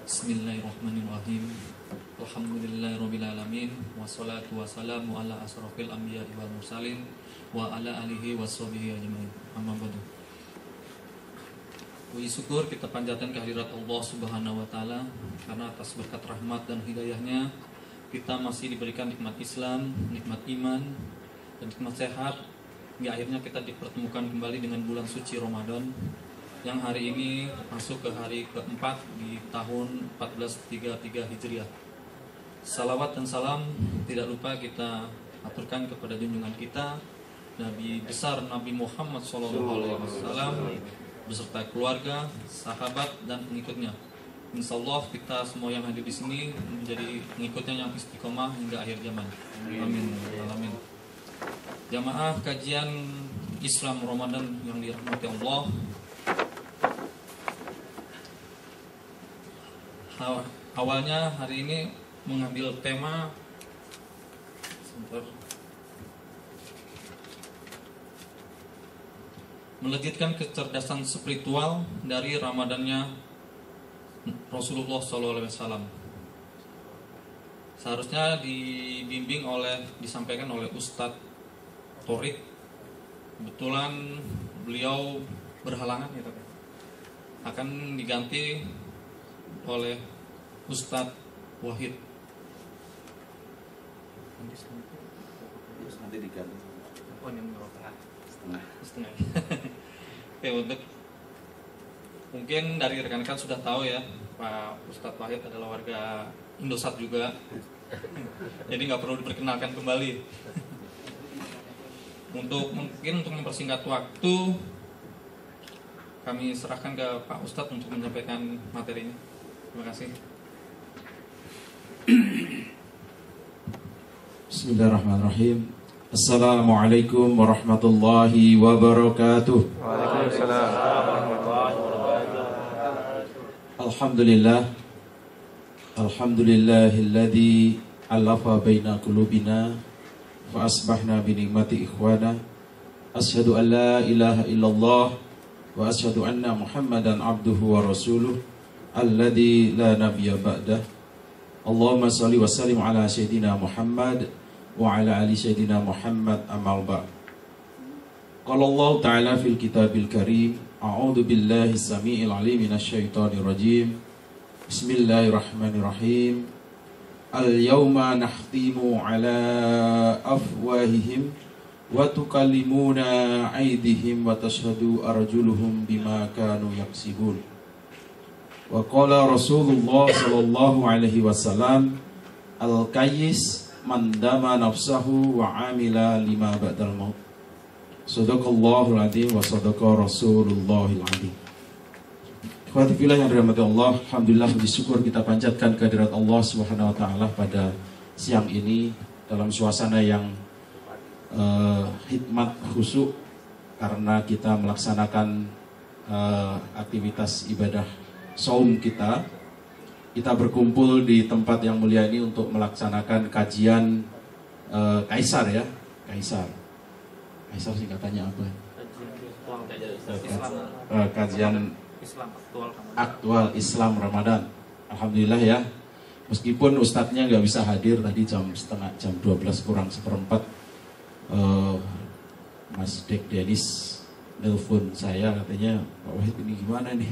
Bismillahirrahmanirrahim. Alhamdulillahirrabbilalamin. Wassalatu wassalamu ala asrafil anbiya'i wal mursalin wa ala alihi washabihi ajmain. Amma ba'du. Puji syukur kita panjatkan kehadirat Allah Subhanahu wa taala karena atas berkat rahmat dan hidayahnya kita masih diberikan nikmat Islam, nikmat iman, dan nikmat sehat. Hingga akhirnya kita dipertemukan kembali dengan bulan suci Ramadan yang hari ini masuk ke hari keempat di tahun 1433 Hijriah. Salawat dan salam tidak lupa kita aturkan kepada junjungan kita Nabi besar Nabi Muhammad SAW beserta keluarga, sahabat dan pengikutnya. Insyaallah kita semua yang hadir di sini menjadi pengikutnya yang istiqomah hingga akhir zaman. Amin. Amin. Jamaah kajian Islam Ramadan yang dirahmati Allah. Awalnya hari ini mengambil tema melejitkan kecerdasan spiritual dari Ramadannya Rasulullah SAW. Seharusnya disampaikan oleh Ustadz Torik. Kebetulan beliau berhalangan ya, akan diganti oleh Ustadz Wahid. Nanti diganti. Oh, ini setengah. Oke, untuk mungkin dari rekan-rekan sudah tahu ya, Pak Ustadz Wahid adalah warga Indosat juga. Jadi nggak perlu diperkenalkan kembali. Untuk mempersingkat waktu, kami serahkan ke Pak Ustadz untuk menyampaikan materinya. Terima kasih. Bismillahirrahmanirrahim. Assalamualaikum warahmatullahi wabarakatuh. Waalaikumsalam warahmatullahi wabarakatuh. Alhamdulillah. Alhamdulillahilladzi alafa baina qulubina fa asbahna bi ni'mati ikhwana. Asyhadu an la ilaha illallah wa asyhadu anna Muhammadan abduhu wa rasuluh alladzi la nabiyya ba'dah. Allahumma shalli wa sallim ala sayyidina Muhammad wa ala ali sayyidina Muhammad amal ba'. Qala Allah ta'ala fil kitabil karim, a'udzu billahi samii'il 'aliim minasyaitonir rajim. Bismillahirrahmanirrahim. Al-yawma nakhtimu ala afwahihim wa tukallimuna aydihim wa tashhadu arjuluhum bima kanu yaksibun. Wa qala Rasulullah sallallahu alaihi wasallam, al-qayyis man dama nafsahu wa amila lima ba'dal maut. Shadaqallahul adzim wa shadaqa Rasulullahil adzim. Ikhwati fillah yang dirahmati Allah, alhamdulillah puji syukur kita panjatkan kehadirat Allah Subhanahu wa taala pada siang ini dalam suasana yang hikmat khusyuk karena kita melaksanakan aktivitas ibadah saum kita. Kita berkumpul di tempat yang mulia ini untuk melaksanakan kajian Kaisar ya, Kaisar singkatannya apa? Kajian aktual Islam Ramadan. Alhamdulillah ya, meskipun ustadznya nggak bisa hadir tadi jam 12 kurang seperempat, Mas Dek Denis nelfon saya katanya, Pak Wahid ini gimana nih?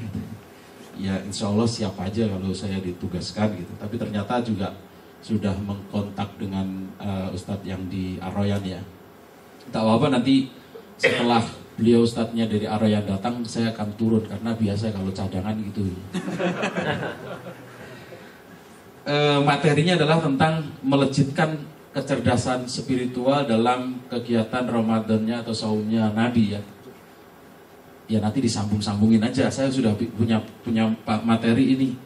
Ya insya Allah siap aja kalau saya ditugaskan gitu. Tapi ternyata juga sudah mengkontak dengan Ustadz yang di Aroyan ya. Tak apa-apa, nanti setelah beliau Ustadznya dari Aroyan datang saya akan turun karena biasa kalau cadangan gitu. Materinya adalah tentang melejitkan kecerdasan spiritual dalam kegiatan Ramadannya atau saumnya Nabi ya. Ya nanti disambung-sambungin aja. Saya sudah punya materi ini.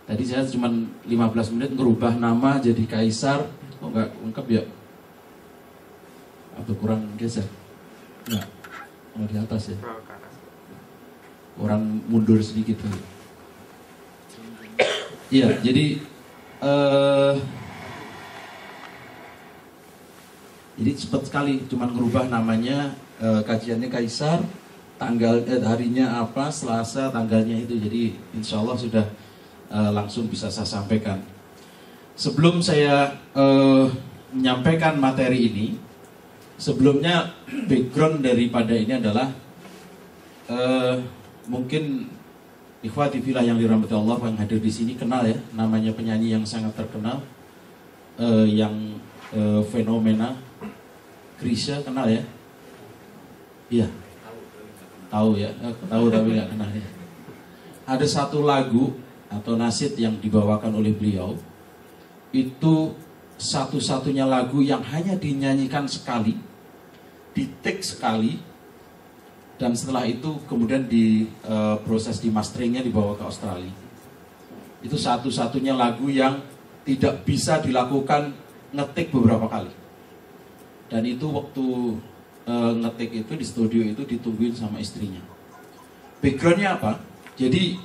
Tadi saya cuma 15 menit ngerubah nama jadi Kaisar. Kok nggak lengkap ya? Atau kurang geser? Nggak. Oh di atas ya? Orang mundur sedikit. Iya, jadi cepat sekali. Cuma ngerubah namanya, kajiannya Kaisar. harinya apa, Selasa tanggalnya itu. Jadi insya Allah sudah langsung bisa saya sampaikan. Sebelum saya menyampaikan materi ini, sebelumnya background daripada ini adalah mungkin ikhwati fillah yang dirahmati Allah yang hadir di sini kenal ya, namanya penyanyi yang sangat terkenal, yang fenomena, Chrisye, kenal ya? Iya. Tahu ya, tahu tapi nggak kenal ya. Ada satu lagu atau nasyid yang dibawakan oleh beliau, itu satu-satunya lagu yang hanya dinyanyikan sekali, di-take sekali, dan setelah itu kemudian proses di masteringnya dibawa ke Australia. Itu satu-satunya lagu yang tidak bisa dilakukan ngetik beberapa kali. Dan itu waktu ngetik itu di studio itu ditungguin sama istrinya. Backgroundnya apa? Jadi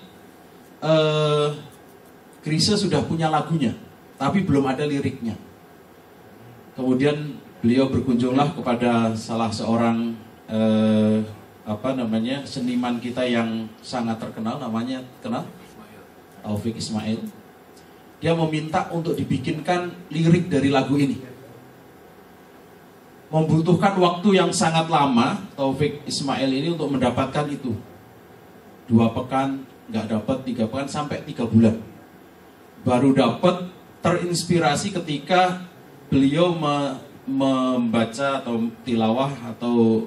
Chrisye sudah punya lagunya, tapi belum ada liriknya. Kemudian beliau berkunjunglah kepada salah seorang seniman kita yang sangat terkenal, namanya Taufik Ismail. Dia meminta untuk dibikinkan lirik dari lagu ini. Membutuhkan waktu yang sangat lama Taufik Ismail ini untuk mendapatkan itu. 2 pekan, nggak dapat, 3 pekan, sampai 3 bulan. Baru dapat, terinspirasi ketika beliau membaca atau tilawah atau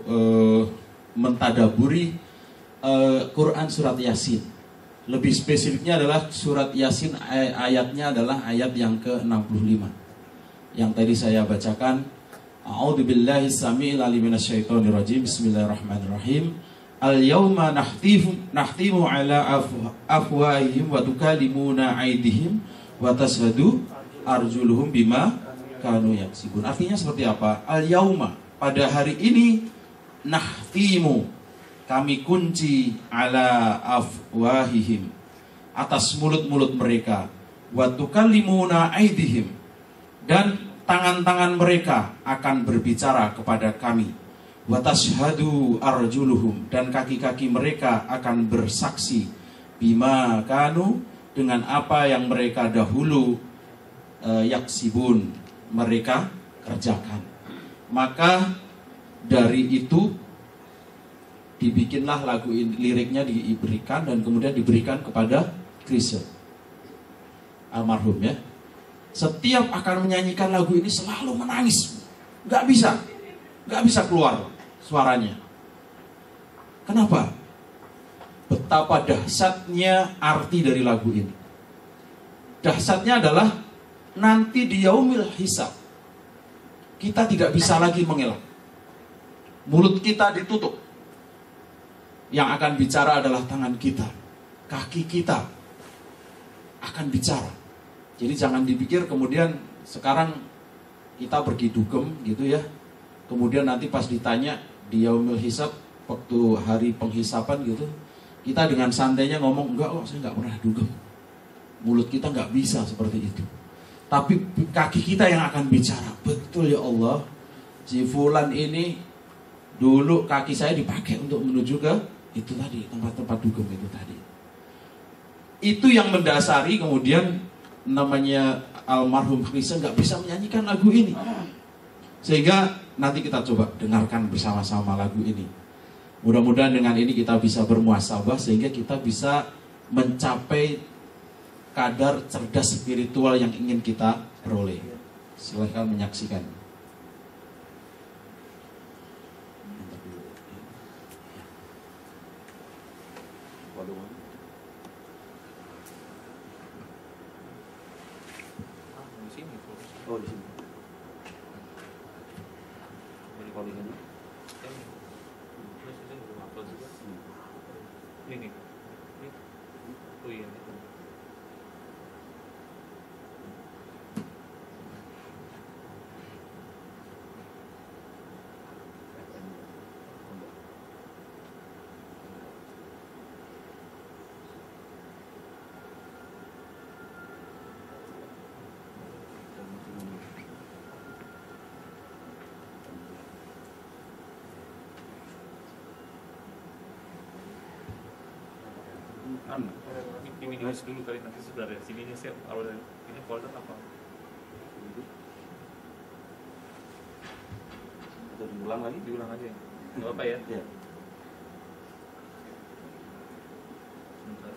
mentadaburi Quran surat Yasin. Lebih spesifiknya adalah surat Yasin, ayatnya adalah ayat yang ke-65 yang tadi saya bacakan. A'udzubillahi samiil alim minasyaitonir rajim. Bismillahirrahmanirrahim. Al-yauma nahtimu ala afwahihim wa tukallimuna aydihim wa tashhadu arjuluhum bima kanu yaksibun. Artinya seperti apa? Al-yauma, pada hari ini, nahtimu, kami kunci ala afwahihim, atas mulut-mulut mereka, wa tukallimuna aydihim, dan tangan-tangan mereka akan berbicara kepada kami, wa tashhadu arjuluhum, dan kaki-kaki mereka akan bersaksi, bima kanu, dengan apa yang mereka dahulu yaksibun, mereka kerjakan. Maka dari itu dibikinlah lagu ini, liriknya diberikan dan kemudian diberikan kepada Chrisye almarhum ya. Setiap akan menyanyikan lagu ini selalu menangis, nggak bisa keluar suaranya. Kenapa? Betapa dahsyatnya arti dari lagu ini. Dahsyatnya adalah nanti di yaumil hisab kita tidak bisa lagi mengelak. Mulut kita ditutup. Yang akan bicara adalah tangan kita, kaki kita akan bicara. Jadi jangan dipikir kemudian sekarang kita pergi dugem gitu ya. Kemudian nanti pas ditanya di yaumil hisab, waktu hari penghisapan gitu, kita dengan santainya ngomong, enggak kok, saya enggak pernah dugem. Mulut kita enggak bisa seperti itu. Tapi kaki kita yang akan bicara. Betul ya Allah, si fulan ini dulu kaki saya dipakai untuk menuju ke itu tadi, tempat-tempat dugem itu tadi. Itu yang mendasari kemudian namanya almarhum Chrisye nggak bisa menyanyikan lagu ini. Sehingga nanti kita coba dengarkan bersama-sama lagu ini. Mudah-mudahan dengan ini kita bisa bermuhasabah sehingga kita bisa mencapai kadar cerdas spiritual yang ingin kita peroleh. Silakan menyaksikan. Oh di sini. Recordingannya. Ini. Oh iya. anu. Ini dulu kali nanti sudah dari sininya saya awal dari ini folder apa? Atau diulang lagi? Diulang aja. Enggak apa ya? Ya. Sebentar.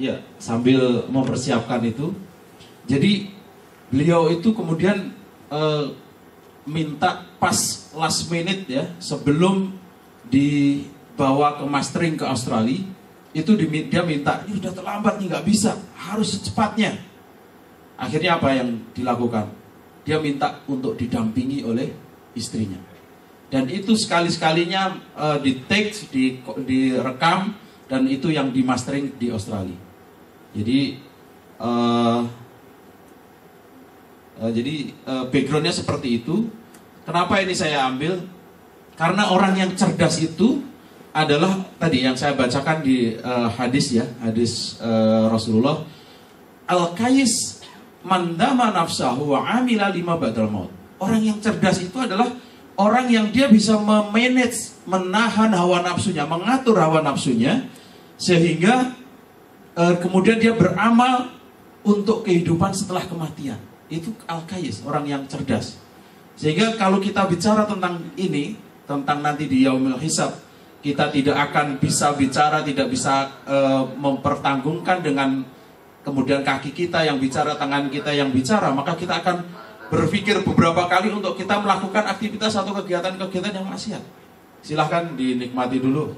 Ya, sambil mempersiapkan itu. Jadi beliau itu kemudian minta pas last minute ya, sebelum dibawa ke mastering ke Australia, itu dia minta, ini udah terlambat nih, nggak bisa, harus secepatnya. Akhirnya apa yang dilakukan? Dia minta untuk didampingi oleh istrinya. Dan itu sekali-sekalinya di take, direkam, dan itu yang di mastering di Australia. Jadi backgroundnya seperti itu. Kenapa ini saya ambil? Karena orang yang cerdas itu adalah tadi yang saya bacakan di hadis ya, hadis Rasulullah. Al-Qais mandama nafsahu wa amila lima ba'dal maut. Orang yang cerdas itu adalah orang yang dia bisa memanage, menahan hawa nafsunya, mengatur hawa nafsunya, sehingga kemudian dia beramal untuk kehidupan setelah kematian. Itu Al-Qais, orang yang cerdas. Sehingga kalau kita bicara tentang ini, tentang nanti di Yaumil Hisab, kita tidak akan bisa bicara, tidak bisa mempertanggungkan dengan kemudian kaki kita yang bicara, tangan kita yang bicara, maka kita akan berpikir beberapa kali untuk kita melakukan aktivitas atau kegiatan-kegiatan yang maksiat. Silahkan dinikmati dulu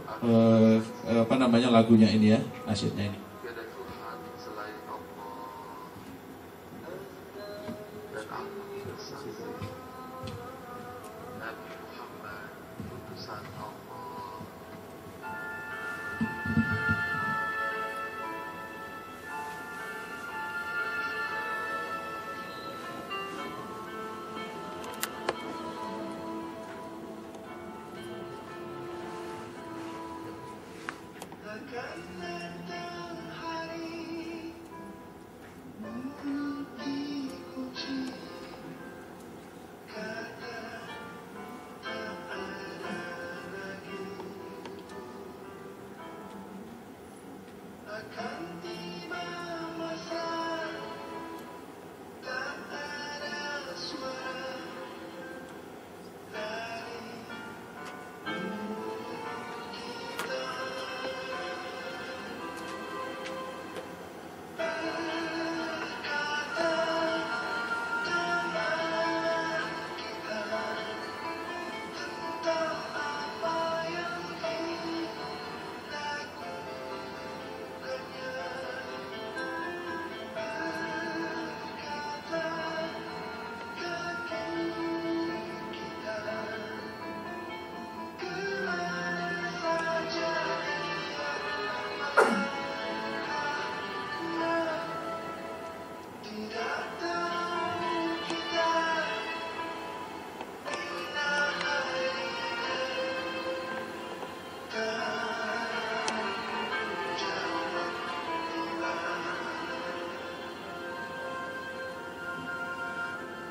lagunya ini ya, nasyidnya ini.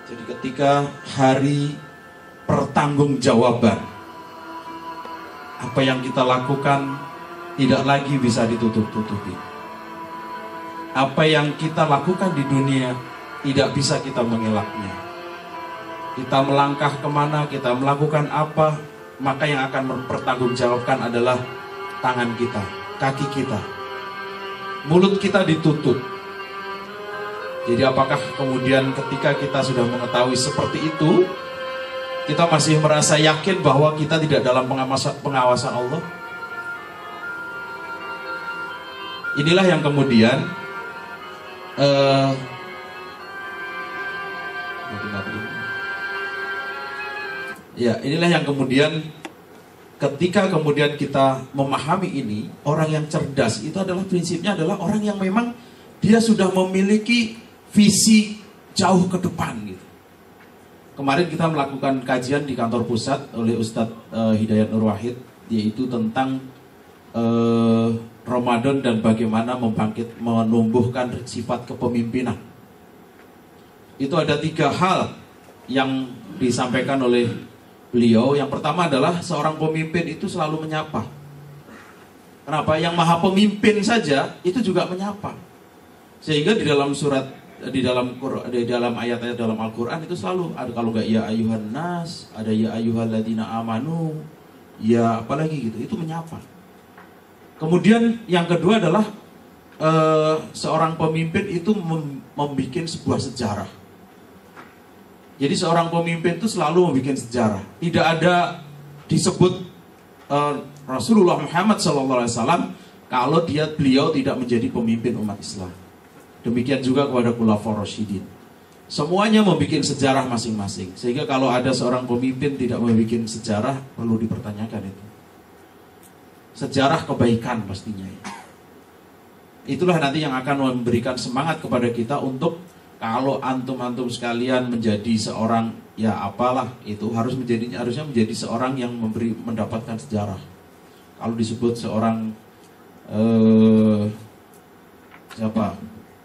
Jadi ketika hari pertanggungjawaban, apa yang kita lakukan tidak lagi bisa ditutup-tutupi. Apa yang kita lakukan di dunia tidak bisa kita mengelaknya. Kita melangkah kemana, kita melakukan apa, maka yang akan mempertanggungjawabkan adalah tangan kita, kaki kita. Mulut kita ditutup. Jadi apakah kemudian ketika kita sudah mengetahui seperti itu, kita masih merasa yakin bahwa kita tidak dalam pengawasan Allah? Inilah yang kemudian inilah yang kemudian ketika kemudian kita memahami ini, orang yang cerdas itu adalah prinsipnya adalah orang yang memang dia sudah memiliki visi jauh ke depan gitu. Kemarin kita melakukan kajian di kantor pusat oleh Ustadz Hidayat Nur Wahid, yaitu tentang Ramadan dan bagaimana menumbuhkan sifat kepemimpinan. Itu ada 3 hal yang disampaikan oleh beliau yang pertama adalah seorang pemimpin itu selalu menyapa. Kenapa? Yang maha pemimpin saja itu juga menyapa. Sehingga di dalam ayat-ayat dalam Al-Quran itu selalu ada, kalau nggak ya ayuhan nas, ada ya ayyuhalladzina amanu, ya apalagi gitu, itu menyapa. Kemudian yang kedua adalah seorang pemimpin itu membuat sebuah sejarah. Jadi seorang pemimpin itu selalu membuat sejarah. Tidak ada disebut Rasulullah Muhammad SAW kalau beliau tidak menjadi pemimpin umat Islam. Demikian juga kepada Khulafaur Rasyidin. Semuanya membuat sejarah masing-masing. Sehingga kalau ada seorang pemimpin tidak membuat sejarah, perlu dipertanyakan itu. Sejarah kebaikan pastinya. Itulah nanti yang akan memberikan semangat kepada kita untuk kalau antum-antum sekalian menjadi seorang ya apalah itu harusnya menjadi seorang yang mendapatkan sejarah. Kalau disebut seorang siapa?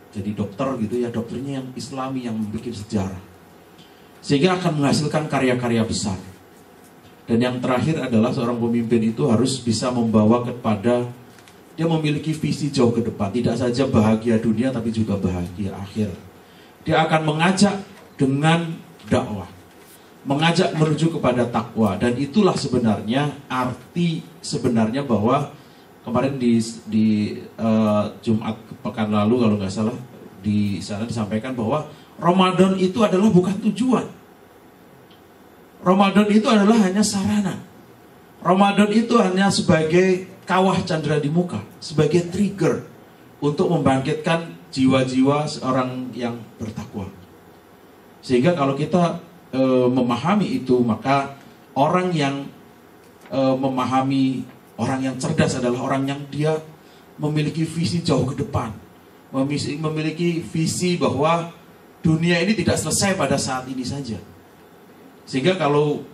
Jadi dokter gitu ya, dokternya yang Islami yang membuat sejarah. Sehingga akan menghasilkan karya-karya besar. Dan yang terakhir adalah seorang pemimpin itu harus bisa membawa kepada dia memiliki visi jauh ke depan. Tidak saja bahagia dunia tapi juga bahagia akhir. Dia akan mengajak dengan dakwah, mengajak menuju kepada takwa. Dan itulah sebenarnya arti sebenarnya bahwa kemarin di Jumat pekan lalu kalau nggak salah di sana disampaikan bahwa Ramadan itu adalah bukan tujuan. Ramadan itu adalah hanya sarana. Ramadan itu hanya sebagai kawah candra di muka, sebagai trigger untuk membangkitkan jiwa-jiwa seorang yang bertakwa. Sehingga kalau kita memahami itu, maka orang yang memahami, orang yang cerdas adalah orang yang dia memiliki visi jauh ke depan, memiliki visi bahwa dunia ini tidak selesai pada saat ini saja. Sehingga kalau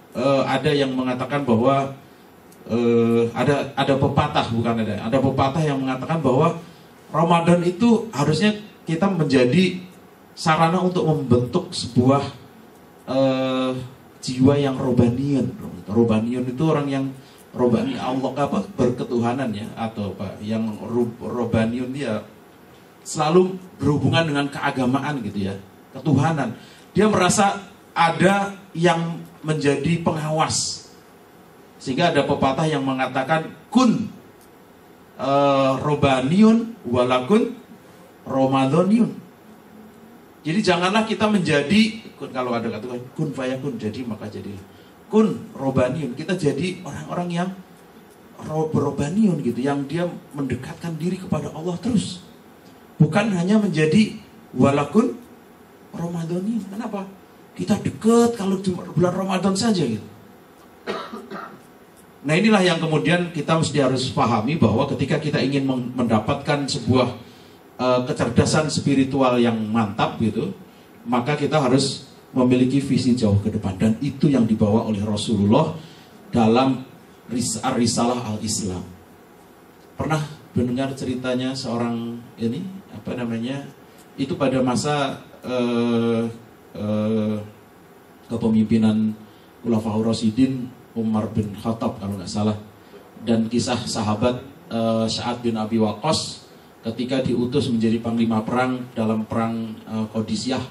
ada yang mengatakan bahwa ada pepatah, ada pepatah yang mengatakan bahwa Ramadan itu harusnya kita menjadi sarana untuk membentuk sebuah jiwa yang robaniun. Robaniun itu orang yang robani Allah berketuhanan ya, atau apa yang robaniun dia selalu berhubungan dengan keagamaan gitu ya, ketuhanan. Dia merasa ada yang menjadi pengawas. Sehingga ada pepatah yang mengatakan kun robaniun walakun ramadhaniun. Jadi janganlah kita menjadi, kalau ada kata kun fayakun, jadi maka jadi. Kun robaniun, kita jadi orang-orang yang robaniun gitu, yang dia mendekatkan diri kepada Allah terus. Bukan hanya menjadi walakun ramadhaniun. Kenapa? Kita dekat kalau bulan Ramadan saja gitu. Nah inilah yang kemudian kita mesti harus pahami bahwa ketika kita ingin mendapatkan sebuah kecerdasan spiritual yang mantap gitu, maka kita harus memiliki visi jauh ke depan. Dan itu yang dibawa oleh Rasulullah dalam Risalah Al-Islam. Pernah mendengar ceritanya seorang ini, apa namanya, itu pada masa kepemimpinan Khulafaur Rasyidin Umar bin Khattab kalau nggak salah, dan kisah sahabat Sa'ad bin Abi Waqqas ketika diutus menjadi panglima perang dalam perang Qadisiyah.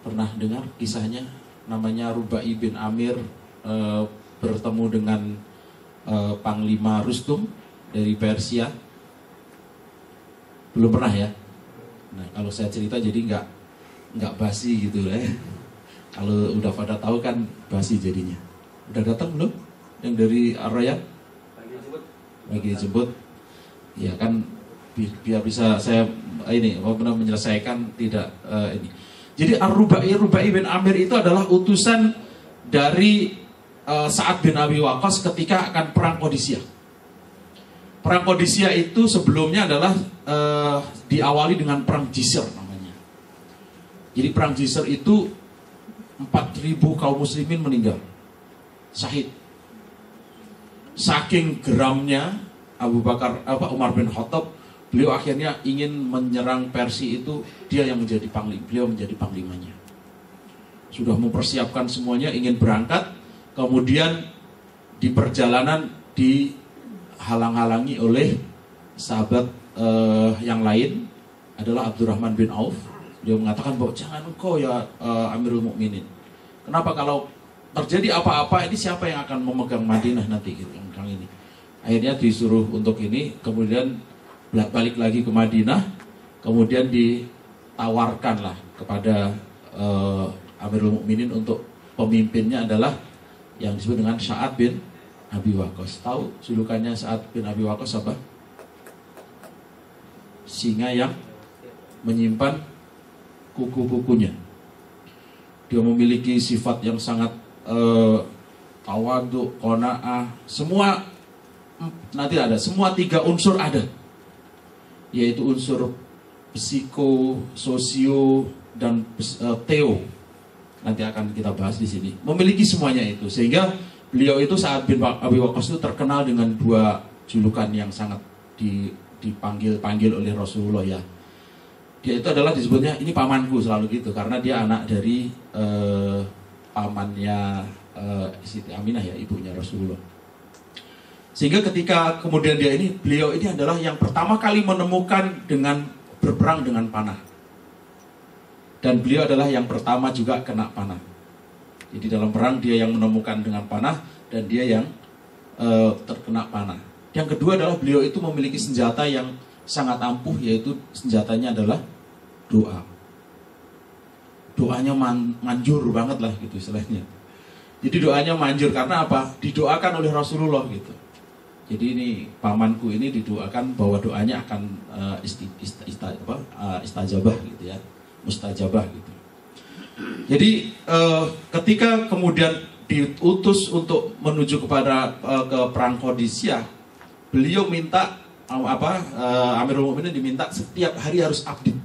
Pernah dengar kisahnya? Namanya Rubai bin Amir bertemu dengan panglima Rustum dari Persia. Belum pernah ya? Nah kalau saya cerita jadi nggak basi gitu ya. Kalau udah pada tahu kan basi jadinya. Udah datang belum? Yang dari Ar-Rayyan? Lagi dijemput. Ya kan biar bisa saya benar menyelesaikan tidak ini. Jadi Rubai bin Amir itu adalah utusan dari Sa'ad bin Abi Waqqas ketika akan perang Qadisiyah. Perang Qadisiyah itu sebelumnya adalah diawali dengan perang Jisr namanya. Jadi perang Jisr itu 4.000 kaum muslimin meninggal, syahid. Saking geramnya Umar bin Khattab, beliau akhirnya ingin menyerang Persia itu, dia yang menjadi beliau menjadi panglimanya. sudah mempersiapkan semuanya, ingin berangkat, kemudian di perjalanan dihalang-halangi oleh sahabat yang lain, adalah Abdurrahman bin Auf. Dia mengatakan bahwa jangan engkau ya Amirul Mukminin. Kenapa kalau terjadi apa-apa ini siapa yang akan memegang Madinah nanti gitu, yang ini. Akhirnya disuruh untuk ini, kemudian balik lagi ke Madinah, kemudian ditawarkanlah kepada Amirul Mukminin untuk pemimpinnya adalah yang disebut dengan Sa'ad bin Abi Waqqas. Tahu julukannya Sa'ad bin Abi Waqqas apa? Singa yang menyimpan kuku-kukunya. Dia memiliki sifat yang sangat tawadhu, qanaah, semua nanti ada, semua 3 unsur ada, yaitu unsur psiko, sosio, dan teo. Nanti akan kita bahas di sini. Memiliki semuanya itu, sehingga beliau itu Sa'ad bin Abi Waqqas itu terkenal dengan 2 julukan yang sangat dipanggil oleh Rasulullah ya. Dia itu adalah disebutnya ini pamanku, selalu gitu, karena dia anak dari pamannya Siti Aminah ya, ibunya Rasulullah. Sehingga ketika kemudian beliau ini adalah yang pertama kali menemukan dengan berperang dengan panah. Dan beliau adalah yang pertama juga kena panah. Jadi dalam perang dia yang menemukan dengan panah dan dia yang terkena panah. Yang kedua adalah beliau itu memiliki senjata yang sangat ampuh, yaitu senjatanya adalah doa. Doanya manjur banget lah gitu istilahnya. Jadi doanya manjur karena apa? Didoakan oleh Rasulullah gitu. Jadi ini pamanku ini didoakan bahwa doanya akan istajabah gitu ya, mustajabah gitu. Jadi ketika kemudian diutus untuk menuju kepada ke perang Qadisiyah, beliau minta Amirul Mukminin diminta setiap hari harus update.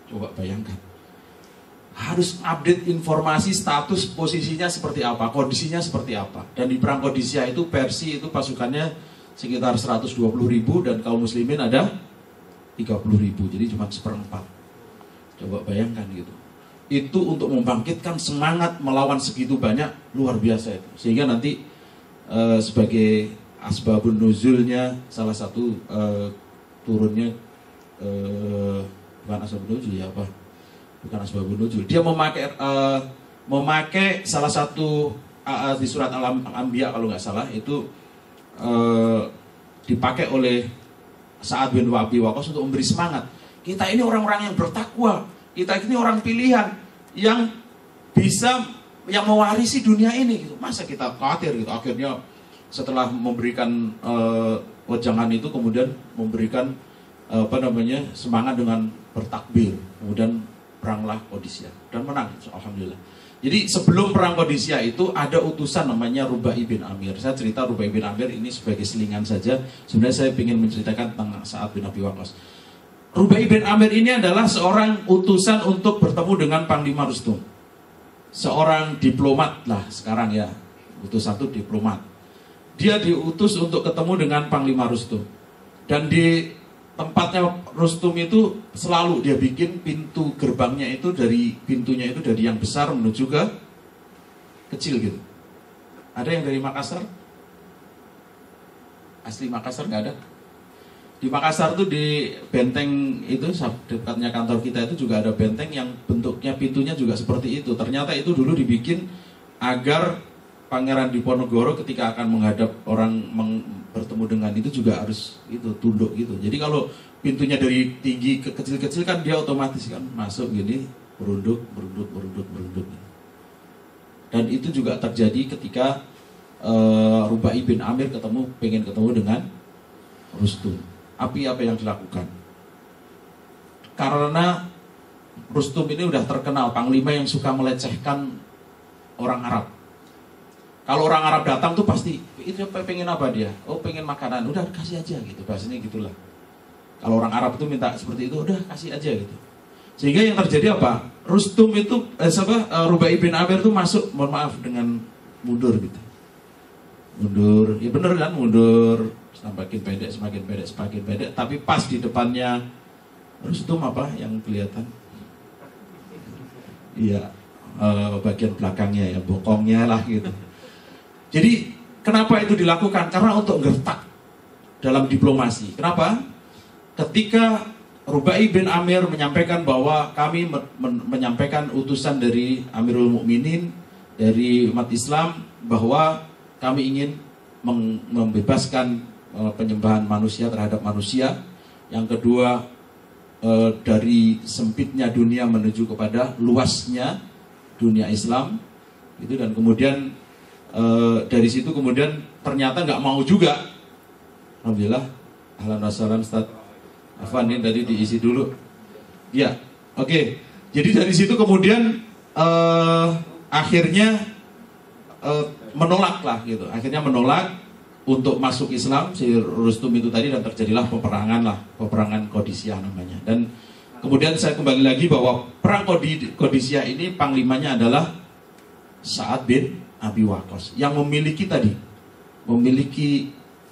Coba bayangkan, harus update informasi status posisinya seperti apa, kondisinya seperti apa. Dan di perang Qadisiyah itu Persia itu pasukannya sekitar 120.000 dan kaum muslimin ada 30.000, jadi cuma 1/4. Coba bayangkan gitu. Itu untuk membangkitkan semangat melawan segitu banyak, luar biasa itu. Sehingga nanti sebagai asbabun nuzulnya, salah satu turunnya bukan asbabun nuzul ya apa? Bukan asbabun nuzul. Dia memakai salah satu di surat Al-Anbiya kalau nggak salah itu dipakai oleh Sa'ad bin Abi Waqqas untuk memberi semangat. Kita ini orang-orang yang bertakwa, kita ini orang pilihan yang bisa yang mewarisi dunia ini. Masa kita khawatir gitu? Akhirnya setelah memberikan wejangan itu kemudian memberikan semangat dengan bertakbir, kemudian peranglah Qadisiyah dan menang, alhamdulillah. Jadi sebelum perang Qadisiyah itu ada utusan namanya Rubai bin Amir. Saya cerita Rubai bin Amir ini sebagai selingan saja. Sebenarnya saya ingin menceritakan tentang Sa'ad bin Abi Waqqas. Rubai bin Amir ini adalah seorang utusan untuk bertemu dengan Panglima Rustum. Seorang diplomat lah sekarang ya, utusan itu diplomat. Dia diutus untuk ketemu dengan Panglima Rustum. Dan di tempatnya Rustum itu selalu dia bikin pintu gerbangnya itu pintunya itu dari yang besar menuju ke kecil gitu. Ada yang dari Makassar? Asli Makassar nggak ada? Di Makassar tuh di benteng itu dekatnya kantor kita itu juga ada benteng yang bentuknya pintunya juga seperti itu. Ternyata itu dulu dibikin agar Pangeran Diponegoro ketika akan menghadap orang bertemu dengan itu juga harus itu tunduk gitu. Jadi kalau pintunya dari tinggi ke kecil-kecil kan dia otomatis kan masuk gini berunduk. Dan itu juga terjadi ketika Rubai bin Amir pengen ketemu dengan Rustum. Apa yang dilakukan? Karena Rustum ini udah terkenal panglima yang suka melecehkan orang Arab. Kalau orang Arab datang tuh pasti itu pengen apa dia? Oh pengen makanan, udah kasih aja gitu. Bahasanya gitulah. Kalau orang Arab itu minta seperti itu, udah kasih aja gitu. Sehingga yang terjadi apa? Rustum itu Rubai bin Amir itu masuk, mohon maaf dengan mundur gitu. Mundur, ya bener kan mundur. Semakin pendek. Tapi pas di depannya Rustum apa yang kelihatan? Iya, bagian belakangnya ya, bokongnya lah gitu. Jadi kenapa itu dilakukan? Karena untuk gertak dalam diplomasi. Kenapa? Ketika Rubai bin Amir menyampaikan bahwa kami menyampaikan utusan dari Amirul Mukminin, dari umat Islam, bahwa kami ingin membebaskan penyembahan manusia terhadap manusia. Yang kedua, dari sempitnya dunia menuju kepada luasnya dunia Islam. Itu, dan kemudian dari situ kemudian ternyata nggak mau juga. Alhamdulillah, ahlan wa sahlan Ustaz Afwan, ini tadi diisi dulu. Ya, oke. Jadi dari situ kemudian akhirnya menolak lah gitu. Akhirnya menolak untuk masuk Islam si Rustum itu tadi, dan terjadilah peperangan Qadisiyah namanya. Dan kemudian saya kembali lagi bahwa perang Qadisiyah ini panglimanya adalah Sa'ad bin Abi Waqqas yang memiliki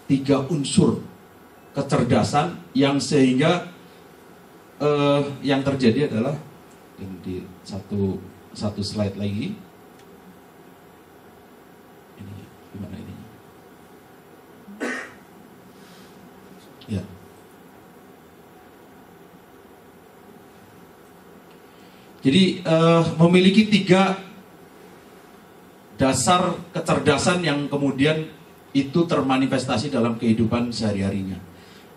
3 unsur kecerdasan yang sehingga yang terjadi adalah di satu slide lagi. Ini gimana ini? Ya. Jadi memiliki 3 dasar kecerdasan yang kemudian itu termanifestasi dalam kehidupan sehari-harinya.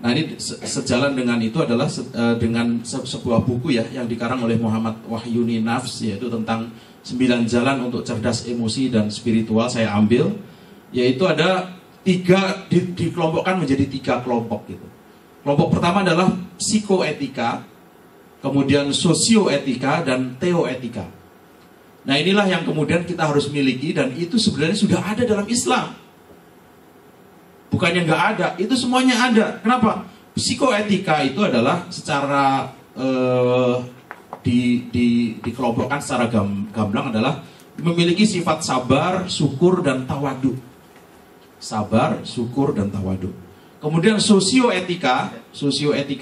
Nah, ini sejalan dengan itu adalah dengan sebuah buku ya yang dikarang oleh Muhammad Wahyuni Nafs, yaitu tentang 9 jalan untuk cerdas emosi dan spiritual. Saya ambil, yaitu ada 3 dikelompokkan menjadi 3 kelompok gitu. Kelompok pertama adalah psikoetika, kemudian sosioetika, dan teoetika. Nah, inilah yang kemudian kita harus miliki, dan itu sebenarnya sudah ada dalam Islam. Bukannya nggak ada, itu semuanya ada. Kenapa? Psikoetika itu adalah secara dikelompokkan secara gamblang adalah memiliki sifat sabar, syukur, dan tawadu. Sabar, syukur, dan tawadu. Kemudian sosioetika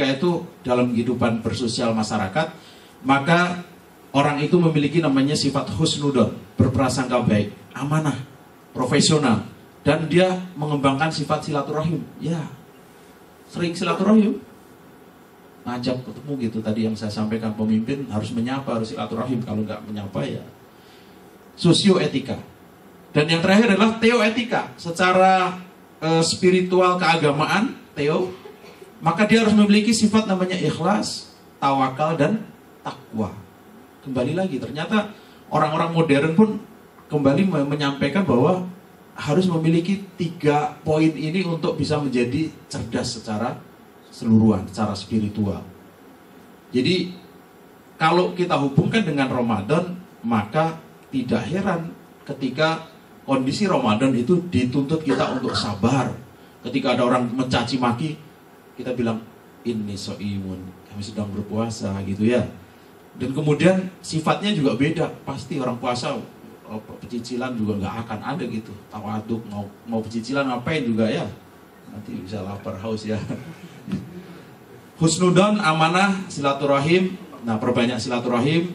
itu dalam kehidupan bersosial masyarakat, maka orang itu memiliki namanya sifat husnudon, berprasangka baik, amanah, profesional, dan dia mengembangkan sifat silaturahim. Ya, sering silaturahim, ngajak ketemu gitu. Tadi yang saya sampaikan, pemimpin harus menyapa, harus silaturahim. Kalau nggak menyapa ya sosioetika. Dan yang terakhir adalah teoetika, secara spiritual keagamaan, teo, maka dia harus memiliki sifat namanya ikhlas, tawakal, dan takwa. Kembali lagi, ternyata orang-orang modern pun kembali menyampaikan bahwa harus memiliki 3 poin ini untuk bisa menjadi cerdas secara keseluruhan, secara spiritual. Jadi kalau kita hubungkan dengan Ramadan, maka tidak heran ketika kondisi Ramadan itu dituntut kita untuk sabar. Ketika ada orang mencaci maki, kita bilang inni so'imun, kami sedang berpuasa gitu ya. Dan kemudian sifatnya juga beda. Pasti orang puasa pecicilan juga nggak akan ada gitu. Tawaduk, mau pecicilan ngapain juga ya, nanti bisa lapar haus ya. Husnudon, amanah, silaturahim. Nah, perbanyak silaturahim.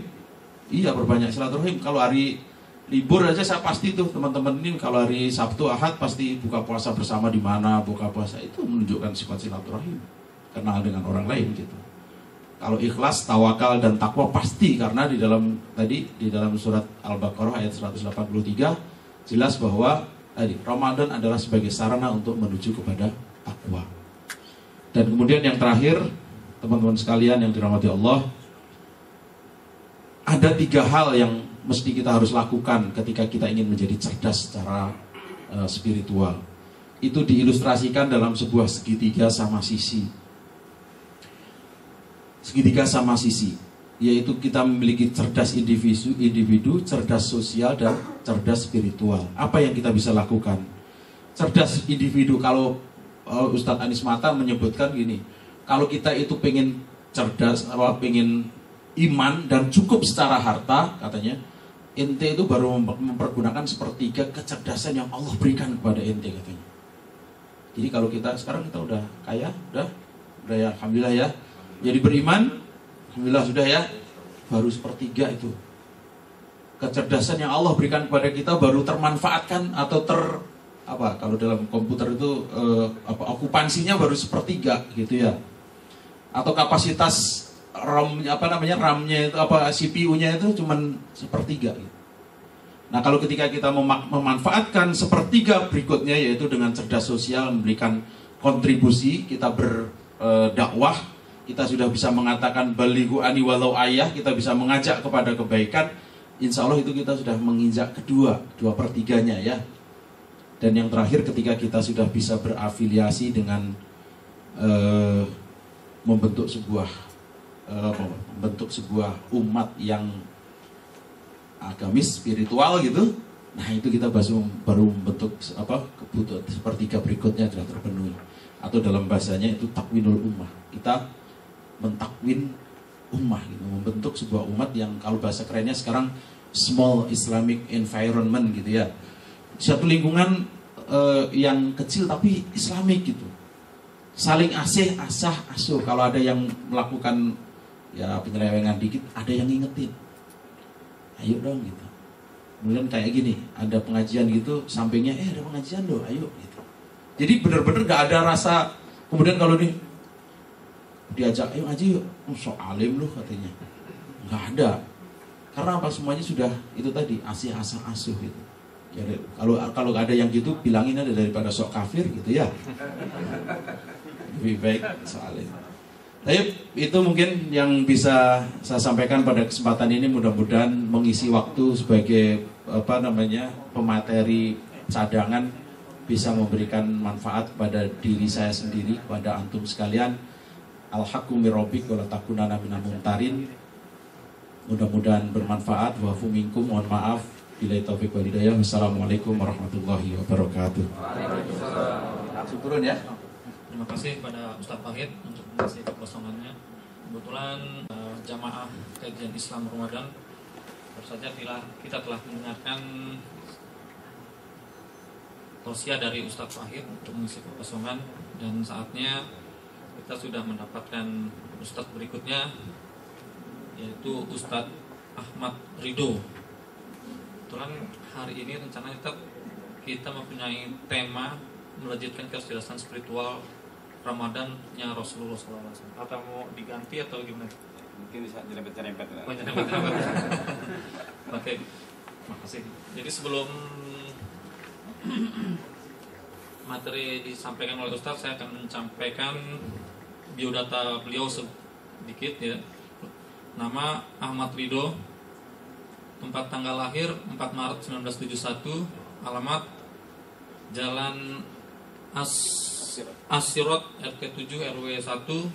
Iya, perbanyak silaturahim. Kalau hari libur aja saya pasti tuh teman-teman ini kalau hari Sabtu Ahad pasti buka puasa bersama di mana, buka puasa itu menunjukkan sifat silaturahim, kenal dengan orang lain gitu. Kalau ikhlas, tawakal, dan takwa pasti, karena di dalam surat Al-Baqarah ayat 183 jelas bahwa Ramadan adalah sebagai sarana untuk menuju kepada takwa. Dan kemudian yang terakhir, teman-teman sekalian yang dirahmati Allah, ada 3 hal yang mesti kita harus lakukan ketika kita ingin menjadi cerdas secara spiritual. Itu diilustrasikan dalam sebuah segitiga sama sisi. Segitiga sama sisi, yaitu kita memiliki cerdas individu, cerdas sosial, dan cerdas spiritual. Apa yang kita bisa lakukan? Cerdas individu, kalau Ustadz Anies Mata menyebutkan gini, kalau kita itu pengen cerdas, pengen iman dan cukup secara harta, katanya, ente itu baru mempergunakan sepertiga kecerdasan yang Allah berikan kepada ente, katanya. Jadi kalau kita sekarang kita udah kaya, udah ya, alhamdulillah ya. Jadi beriman, alhamdulillah sudah ya, baru sepertiga itu. kecerdasan yang Allah berikan kepada kita baru termanfaatkan atau kalau dalam komputer itu okupansinya baru 1/3 gitu ya, atau kapasitas RAM-nya itu CPU-nya itu cuman 1/3 gitu. Nah, kalau ketika kita memanfaatkan 1/3 berikutnya, yaitu dengan cerdas sosial, memberikan kontribusi, kita berdakwah, kita sudah bisa mengatakan balighu ani walau ayah, kita bisa mengajak kepada kebaikan, insya Allah itu kita sudah menginjak 2/3-nya ya. Dan yang terakhir, ketika kita sudah bisa berafiliasi dengan membentuk sebuah umat yang agamis, spiritual gitu. Nah, itu kita baru membentuk kebutuhan 1/3 berikutnya sudah terpenuhi. Atau dalam bahasanya itu takwinul ummah. Kita mentakwin ummah gitu, membentuk sebuah umat yang kalau bahasa kerennya sekarang small Islamic environment gitu ya. Satu lingkungan yang kecil tapi Islamik gitu. Saling asah asuh. Kalau ada yang melakukan ya penyelewengan dikit, ada yang ngingetin. Ayo dong gitu. Kemudian kayak gini, ada pengajian gitu, sampingnya ada pengajian loh, ayo gitu. Jadi benar-benar gak ada rasa. Kemudian kalau diajak, ayo ngaji yuk, sok alim loh katanya. Gak ada. Karena apa, semuanya sudah itu tadi, asih asah asuh gitu. Ya, kalau ada yang gitu, bilangin aja daripada sok kafir gitu ya. Lebih baik soalnya. Tapi itu mungkin yang bisa saya sampaikan pada kesempatan ini, mudah-mudahan mengisi waktu sebagai pemateri cadangan, bisa memberikan manfaat pada diri saya sendiri, pada antum sekalian. Al-haqqu mir rabbik wa la takunanna minal mumtarin. Mudah-mudahan bermanfaat. Wa fu minkum, mohon maaf. Billahi taufiq wal hidayah. Wassalamualaikum warahmatullahi wabarakatuh. Langsung turun ya. Terima kasih kepada Ustaz Fahid untuk mengisi kekosongannya. Kebetulan jamaah kajian Islam Ramadan baru saja kita telah mendengarkan tausiah dari Ustaz Fahid untuk mengisi kekosongan, dan saatnya kita sudah mendapatkan Ustaz berikutnya, yaitu Ustaz Ahmad Ridho. Kebetulan hari ini rencananya kita mempunyai tema melanjutkan kecerdasan spiritual Ramadannya Rasulullah SAW. Atau mau diganti atau gimana? Mungkin bisa nyerempet-nyerempet lah. Oke, makasih. Jadi sebelum materi disampaikan oleh Ustaz, saya akan menyampaikan biodata beliau sedikit ya. Nama Ahmad Ridho, tempat tanggal lahir 4 Maret 1971, alamat Jalan Asirot RT 7 RW 1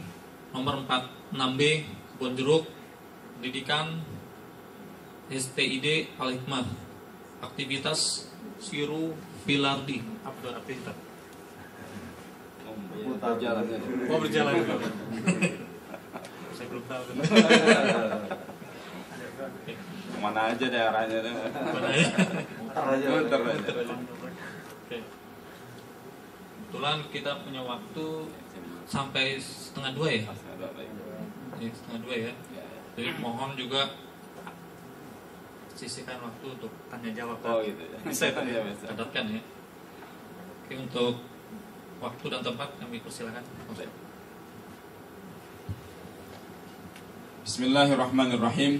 nomor 46B Bonjeruk. Pendidikan STID Al-Hikmah. Aktivitas Siru Filardi. Apa itu aktivitas? Berjalan. Berjalan. Saya belum tahu. Mana aja daerahnya? Mana aja? Muter aja. Oke. Kebetulan kita punya waktu sampai 1:30 ya? Ini 1:30 ya. Jadi mohon juga sisihkan waktu untuk tanya jawab. Oh gitu ya. Saya catatkan ya. Oke, untuk waktu dan tempat kami persilakan. Bismillahirrahmanirrahim.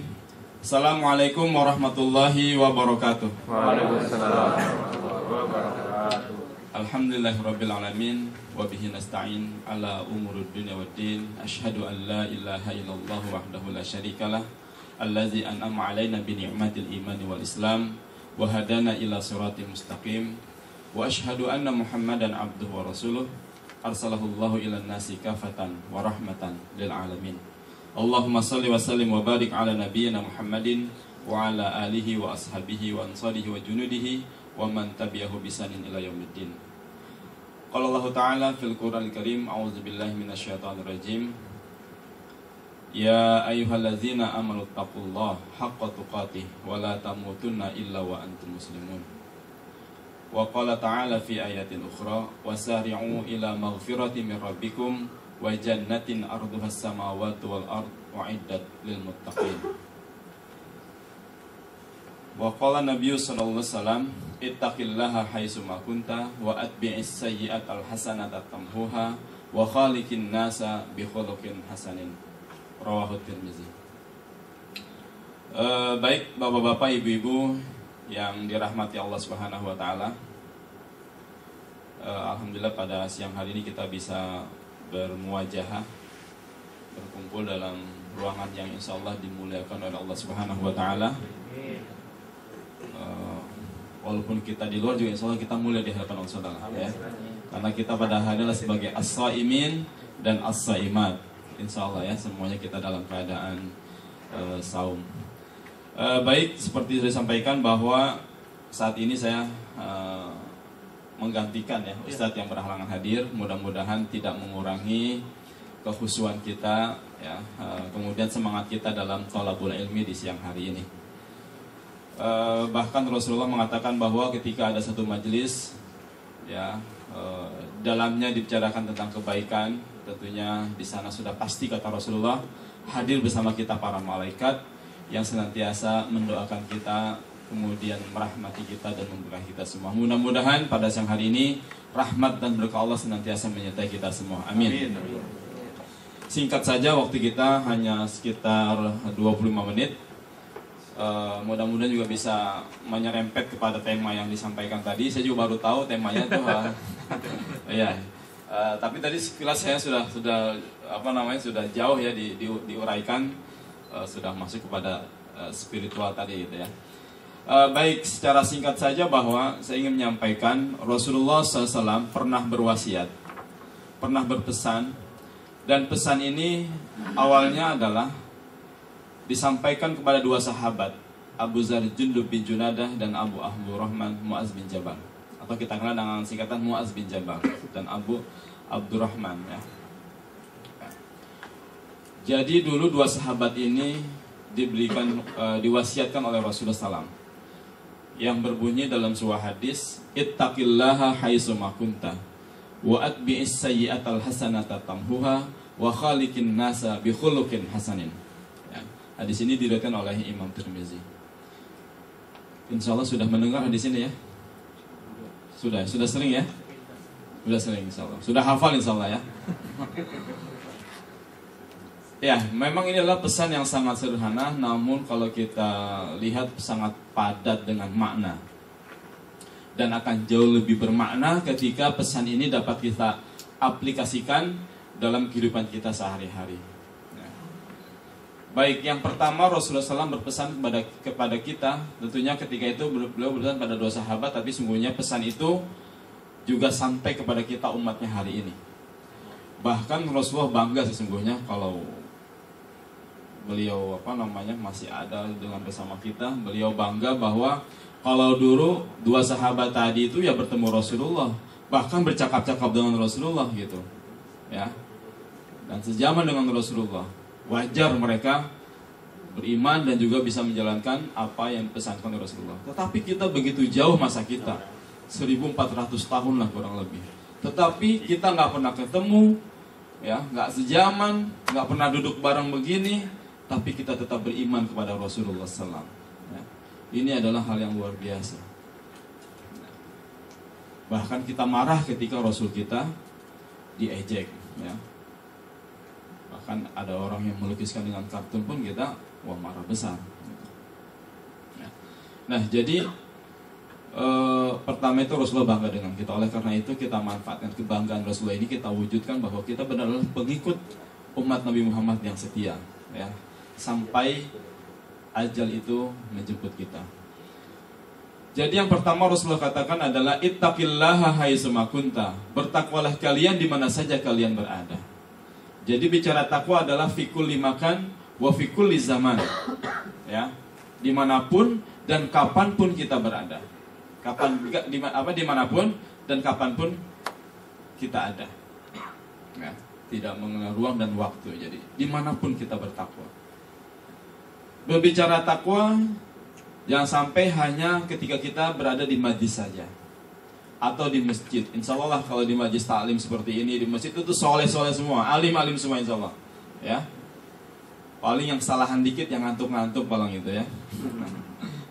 Assalamualaikum warahmatullahi wabarakatuh. Waalaikumsalam warahmatullahi wabarakatuh. Alhamdulillahirabbil alamin wa bihi nasta'in ala umurud dunya waddin. Asyhadu an la ilaha illallah wahdahu la syarikalah allazi an'ama 'alaina bi ni'matil imani wal islam wa hadana ila siratal mustaqim. Wa asyhadu anna Muhammadan abduhu wa rasuluh arsalahu Allahu ila nasi kafatan wa rahmatan lil alamin. Allahumma salli wa sallim wa barik ala nabiyyina Muhammadin wa ala alihi wa ashabihi wa ansarihi wa junudihi wa man tabi'ahu bisanin ila yaumiddin. Qala Allah Ta'ala fil Qur'anil Karim, a'udzu billahi minasyaitonir rajim. Ya ayyuhallazina amanu taqullaha haqqa tuqatih wa la tamutunna illa wa antum muslimun. Wa qala ta'ala fi ayatin ukhra, wasari'u ila maghfiratin min rabbikum wa jannatin arduhas samawati wal ard uiddat lil muttaqin. Wa qala Nabi sallallahu alaihi wasallam, ittaqillaha haitsu ma kunta wa atbi'is sayyi'atal hasanata tamhuha wa khaliqin nasa bi khuluqin hasanin. Rawahu Tirmizi. Baik bapak-bapak, ibu-ibu yang dirahmati Allah Subhanahu wa taala. Alhamdulillah pada siang hari ini kita bisa bermuajahah, berkumpul dalam ruangan yang insyaallah dimuliakan oleh Allah Subhanahu wa taala. Walaupun kita di luar juga insyaallah kita mulia di hadapan Allah Subhanahu wa taala, ya. Karena kita pada hari adalah sebagai as-shaimin dan as-shaimat. Insyaallah ya, semuanya kita dalam keadaan saum. Baik, seperti sudah disampaikan bahwa saat ini saya menggantikan ya Ustadz yang berhalangan hadir. Mudah-mudahan tidak mengurangi kekhusyuan kita ya, kemudian semangat kita dalam thalabul ilmi di siang hari ini. Bahkan Rasulullah mengatakan bahwa ketika ada satu majelis ya, dalamnya dibicarakan tentang kebaikan, tentunya di sana sudah pasti kata Rasulullah hadir bersama kita para malaikat yang senantiasa mendoakan kita, kemudian merahmati kita dan memberkahi kita semua. Mudah-mudahan pada siang hari ini rahmat dan berkah Allah senantiasa menyertai kita semua. Amin. Singkat saja, waktu kita hanya sekitar 25 menit. Mudah-mudahan juga bisa menyerempet kepada tema yang disampaikan tadi. Saya juga baru tahu temanya tuh ya. Tapi tadi sekilas saya sudah sudah jauh ya diuraikan, sudah masuk kepada spiritual tadi gitu ya. Baik, secara singkat saja bahwa saya ingin menyampaikan Rasulullah SAW pernah berwasiat, pernah berpesan, dan pesan ini awalnya adalah disampaikan kepada dua sahabat, Abu Dzar Jundub bin Junadah dan Abu Abdurrahman Mu'az bin Jabal, atau kita kenal dengan singkatan Mu'az bin Jabal dan Abu Abdurrahman ya. Jadi dulu dua sahabat ini diwasiatkan oleh Rasulullah SAW yang berbunyi dalam sebuah hadis, ittaqillaha haitsu ma kunta wa atbi'is sayyi'atal hasanata tamhuha wa khaliqin nasa bi khuluqin hasanin. Ya. Hadis ini diriwayatkan oleh Imam Tirmizi. Insyaallah sudah mendengar hadis ini ya? Sudah sering ya? Sudah sering insyaallah. Sudah hafal insyaallah ya. Ya, memang ini adalah pesan yang sangat sederhana, namun kalau kita lihat sangat padat dengan makna. Dan akan jauh lebih bermakna ketika pesan ini dapat kita aplikasikan dalam kehidupan kita sehari-hari. Ya. Baik, yang pertama Rasulullah SAW berpesan kepada kita, tentunya ketika itu beliau berpesan pada dua sahabat, tapi sungguhnya pesan itu juga sampai kepada kita umatnya hari ini. Bahkan Rasulullah bangga sesungguhnya kalau beliau masih ada dengan bersama kita. Beliau bangga bahwa kalau dulu dua sahabat tadi itu ya bertemu Rasulullah, bahkan bercakap-cakap dengan Rasulullah gitu ya, dan sejaman dengan Rasulullah. Wajar mereka beriman dan juga bisa menjalankan apa yang dipesankan oleh Rasulullah. Tetapi kita begitu jauh masa kita, 1400 tahun lah kurang lebih, tetapi kita nggak pernah ketemu ya, nggak sejaman, nggak pernah duduk bareng begini, tapi kita tetap beriman kepada Rasulullah SAW. Ya. Ini adalah hal yang luar biasa. Bahkan kita marah ketika Rasul kita diejek. Ya. Bahkan ada orang yang melukiskan dengan kartun pun kita marah besar. Ya. Nah, jadi pertama itu Rasulullah bangga dengan kita. Oleh karena itu kita manfaatkan kebanggaan Rasulullah ini, kita wujudkan bahwa kita benar-benar pengikut umat Nabi Muhammad yang setia. Ya. Sampai ajal itu menjemput kita. Jadi yang pertama Rasulullah katakan adalah ittaqillaha haitsu ma kunta. Bertakwalah kalian di mana saja kalian berada. Jadi bicara takwa adalah fi kulli makan wa fi kulli zaman. Ya. Dimanapun dan kapanpun kita berada. Dimanapun dan kapanpun kita ada. Ya. Tidak mengenal ruang dan waktu. Jadi dimanapun kita bertakwa. Berbicara takwa, jangan sampai hanya ketika kita berada di majlis saja atau di masjid. Insya Allah kalau di majlis taklim seperti ini, di masjid itu soleh-soleh semua, alim-alim semua insya Allah. Ya, paling yang kesalahan dikit, yang ngantuk-ngantuk paling itu ya.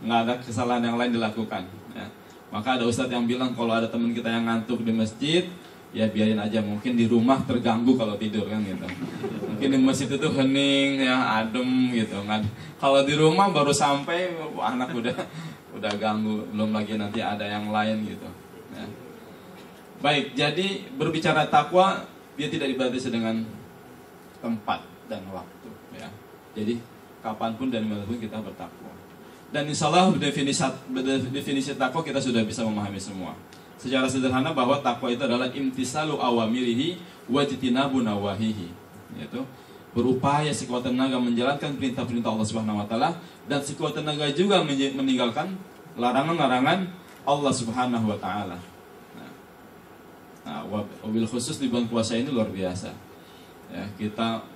nggak ada kesalahan yang lain dilakukan. Ya. Maka ada ustadz yang bilang kalau ada teman kita yang ngantuk di masjid, ya biarin aja, mungkin di rumah terganggu kalau tidur kan gitu. Mungkin di masjid itu hening ya, adem gitu. Kalau di rumah baru sampai anak udah ganggu, belum lagi nanti ada yang lain gitu. Ya. Baik, jadi berbicara takwa dia tidak dibatasi dengan tempat dan waktu. Ya. Jadi kapanpun dan dimanapun kita bertakwa. Dan insya Allah definisi takwa kita sudah bisa memahami semua. Secara sederhana bahwa takwa itu adalah imtisalu awamirihi wajtinabu nawahihi, yaitu berupaya sekuat tenaga menjalankan perintah-perintah Allah Subhanahu wa taala dan sekuat tenaga juga meninggalkan larangan-larangan Allah Subhanahu wa taala. Nah, wabil khusus di bulan puasa ini luar biasa. Ya, kita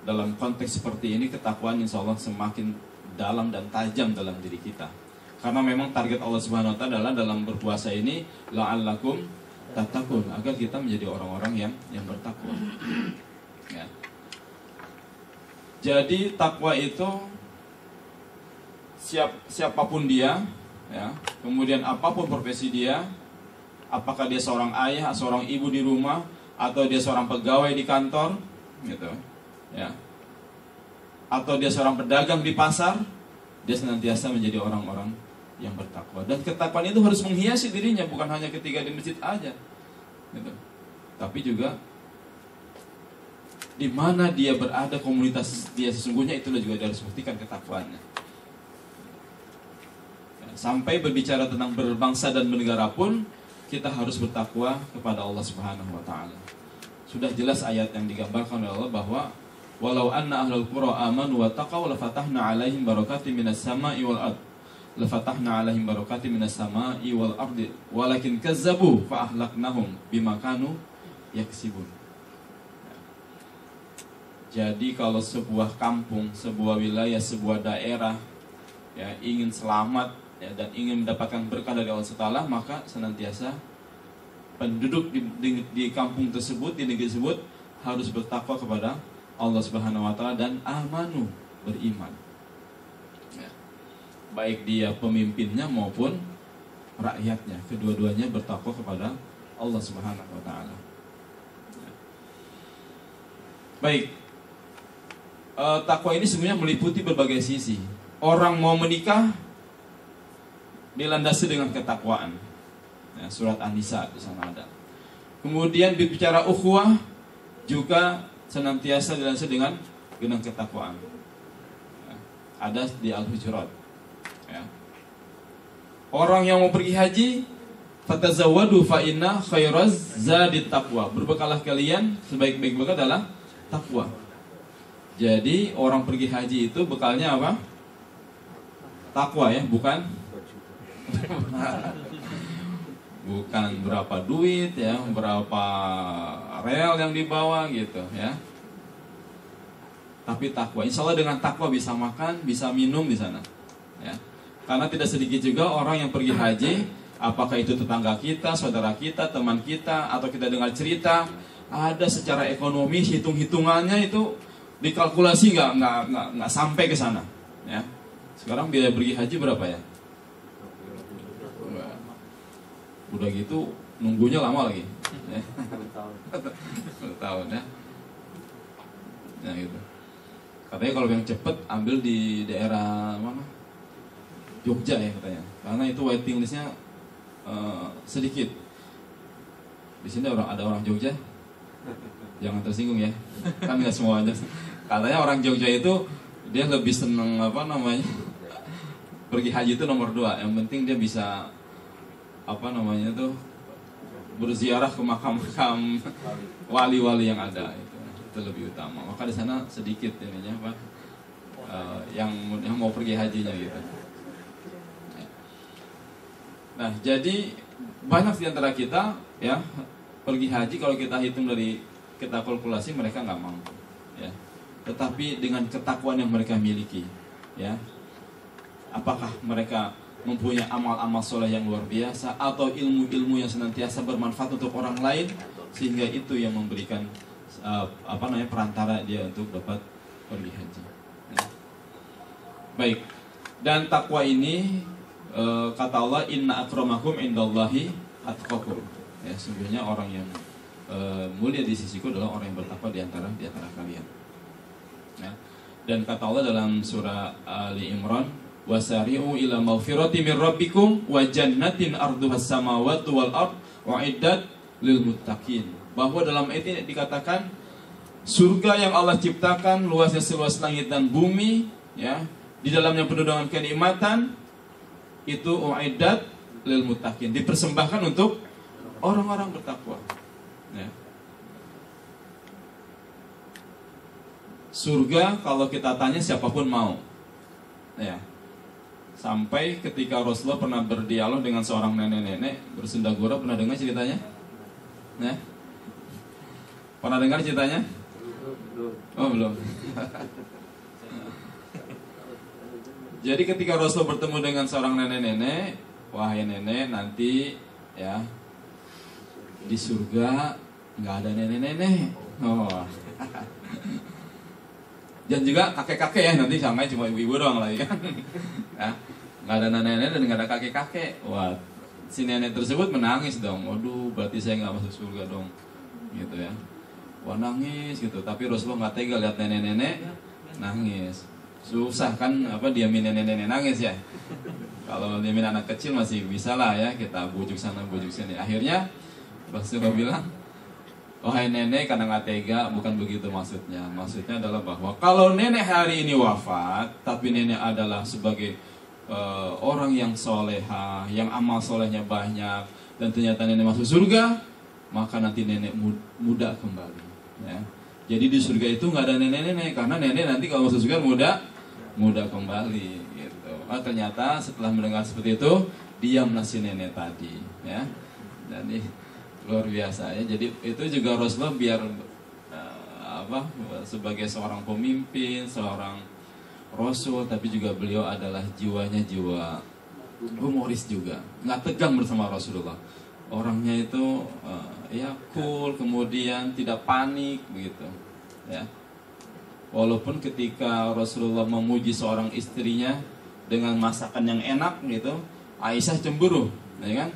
dalam konteks seperti ini ketakwaan insya Allah semakin dalam dan tajam dalam diri kita. Karena memang target Allah Subhanahu wa taala adalah dalam berpuasa ini la'allakum tattaqun, agar kita menjadi orang-orang yang bertakwa. Ya. Jadi takwa itu siapapun dia, ya. Kemudian apapun profesi dia, apakah dia seorang ayah, seorang ibu di rumah, atau dia seorang pegawai di kantor, gitu, ya. Atau dia seorang pedagang di pasar, dia senantiasa menjadi orang-orang yang bertakwa. Dan ketakwaan itu harus menghiasi dirinya, bukan hanya ketika di masjid aja, gitu. Tapi juga di mana dia berada, komunitas dia sesungguhnya, itulah juga dia harus buktikan ketakwaannya. Sampai berbicara tentang berbangsa dan bernegara pun kita harus bertakwa kepada Allah Subhanahu wa taala. Sudah jelas ayat yang digambarkan oleh Allah bahwa walau anna ahlul qura amanu wa taqaw la fatahna 'alaihim barakatim minas sama'i wal ard. La fatahna 'alaihim barakatim minas sama'i wal ardi walakin kazzabu fa ahlaknahum bima kanu yaksibun. Jadi kalau sebuah kampung, sebuah wilayah, sebuah daerah ya ingin selamat ya, dan ingin mendapatkan berkah dari Allah Taala, maka senantiasa penduduk di kampung tersebut, di negeri tersebut harus bertakwa kepada Allah Subhanahu wa taala dan amanu, beriman. Ya. Baik dia pemimpinnya maupun rakyatnya, kedua-duanya bertakwa kepada Allah Subhanahu wa taala. Ya. Baik. Takwa ini sebenarnya meliputi berbagai sisi. Orang mau menikah dilandasi dengan ketakwaan. Ya, surat An-Nisa di sana ada. Kemudian berbicara ukhuwah juga senantiasa dilandasi dengan ketakwaan. Ya, ada di Al-Hujurat. Ya. Orang yang mau pergi haji, fatazawwadu fa inna khairaz zadit taqwa. Berbekalah kalian, sebaik-baik bekal adalah takwa. Jadi orang pergi haji itu bekalnya apa? Takwa ya, bukan berapa duit ya, berapa rel yang dibawa gitu ya. Tapi takwa. Insya Allah dengan takwa bisa makan, bisa minum di sana. Ya. Karena tidak sedikit juga orang yang pergi haji, apakah itu tetangga kita, saudara kita, teman kita, atau kita dengar cerita, ada secara ekonomi hitung-hitungannya itu dikalkulasi nggak sampai ke sana. Ya. Sekarang biaya pergi haji berapa ya? Udah gitu nunggunya lama lagi. Ya. 10 tahun ya. Ya gitu. Katanya kalau yang cepet ambil di daerah mana? Jogja ya katanya. Karena itu waiting listnya sedikit. Di sini ada orang Jogja. Jangan tersinggung ya. Kan nggak semuanya. Katanya orang Jogja itu dia lebih seneng pergi haji itu nomor 2. Yang penting dia bisa berziarah ke makam-makam wali-wali yang ada, itu lebih utama. Maka di sana sedikit ininya yang mau pergi hajinya gitu. Nah, jadi banyak di antara kita ya pergi haji, kalau kita hitung dari kita kalkulasi mereka nggak mampu ya. Tetapi dengan ketakwaan yang mereka miliki ya, apakah mereka mempunyai amal-amal soleh yang luar biasa atau ilmu-ilmu yang senantiasa bermanfaat untuk orang lain, sehingga itu yang memberikan perantara dia untuk dapat pergi haji. Ya. Baik, Dan takwa ini kata Allah, inna akramakum indallahi atqakum. Ya, sesungguhnya orang yang mulia di sisiku adalah orang yang bertakwa di antara kalian. Ya. Dan kata Allah dalam surah Ali Imran, wasari'u ila maghfirati min rabbikum wa jannatin arduhas samawati wal ard uiddat lil muttaqin. Bahwa dalam ayat ini dikatakan surga yang Allah ciptakan luasnya seluas langit dan bumi, ya, di dalamnya penuh dengan kenikmatan, itu uiddat lil muttaqin, dipersembahkan untuk orang-orang bertakwa. Ya. Surga kalau kita tanya siapapun mau. Ya. Sampai ketika Rasulullah pernah berdialog dengan seorang nenek-nenek bersendagura, pernah dengar ceritanya? Ya. Pernah dengar ceritanya? Oh, belum. Jadi ketika Rasulullah bertemu dengan seorang nenek-nenek, wahai nenek, nanti ya di surga nggak ada nenek-nenek. Oh. Dan juga kakek-kakek ya, nanti sampai cuma ibu-ibu doang lagi kan. Ya, nggak ada nenek-nenek dan nggak ada kakek-kakek. Wah, si nenek tersebut menangis dong. Waduh, berarti saya nggak masuk surga dong, gitu ya. Wah, nangis gitu. Tapi Rasulullah nggak tega lihat nenek-nenek nangis. Susah kan, diamin nenek-nenek nangis ya. Kalau diamin anak kecil masih bisa lah ya, kita bujuk sana bujuk sini. Akhirnya Rasulullah bilang, wahai nenek, karena nggak tega, bukan begitu maksudnya. Maksudnya adalah bahwa kalau nenek hari ini wafat, tapi nenek adalah sebagai orang yang soleha, yang amal solehnya banyak, dan ternyata nenek masuk surga, maka nanti nenek muda kembali. Ya. Jadi di surga itu nggak ada nenek-nenek, karena nenek nanti kalau masuk surga muda kembali. Gitu. Ternyata setelah mendengar seperti itu, diamlah si nenek tadi. Ya. Jadi luar biasa ya. Jadi itu juga Rasulullah biar sebagai seorang pemimpin, seorang Rasul, tapi juga beliau adalah jiwanya jiwa humoris juga, nggak tegang bersama Rasulullah. Orangnya itu ya cool, kemudian tidak panik begitu. Ya. Walaupun ketika Rasulullah memuji seorang istrinya dengan masakan yang enak gitu, Aisyah cemburu, ya kan?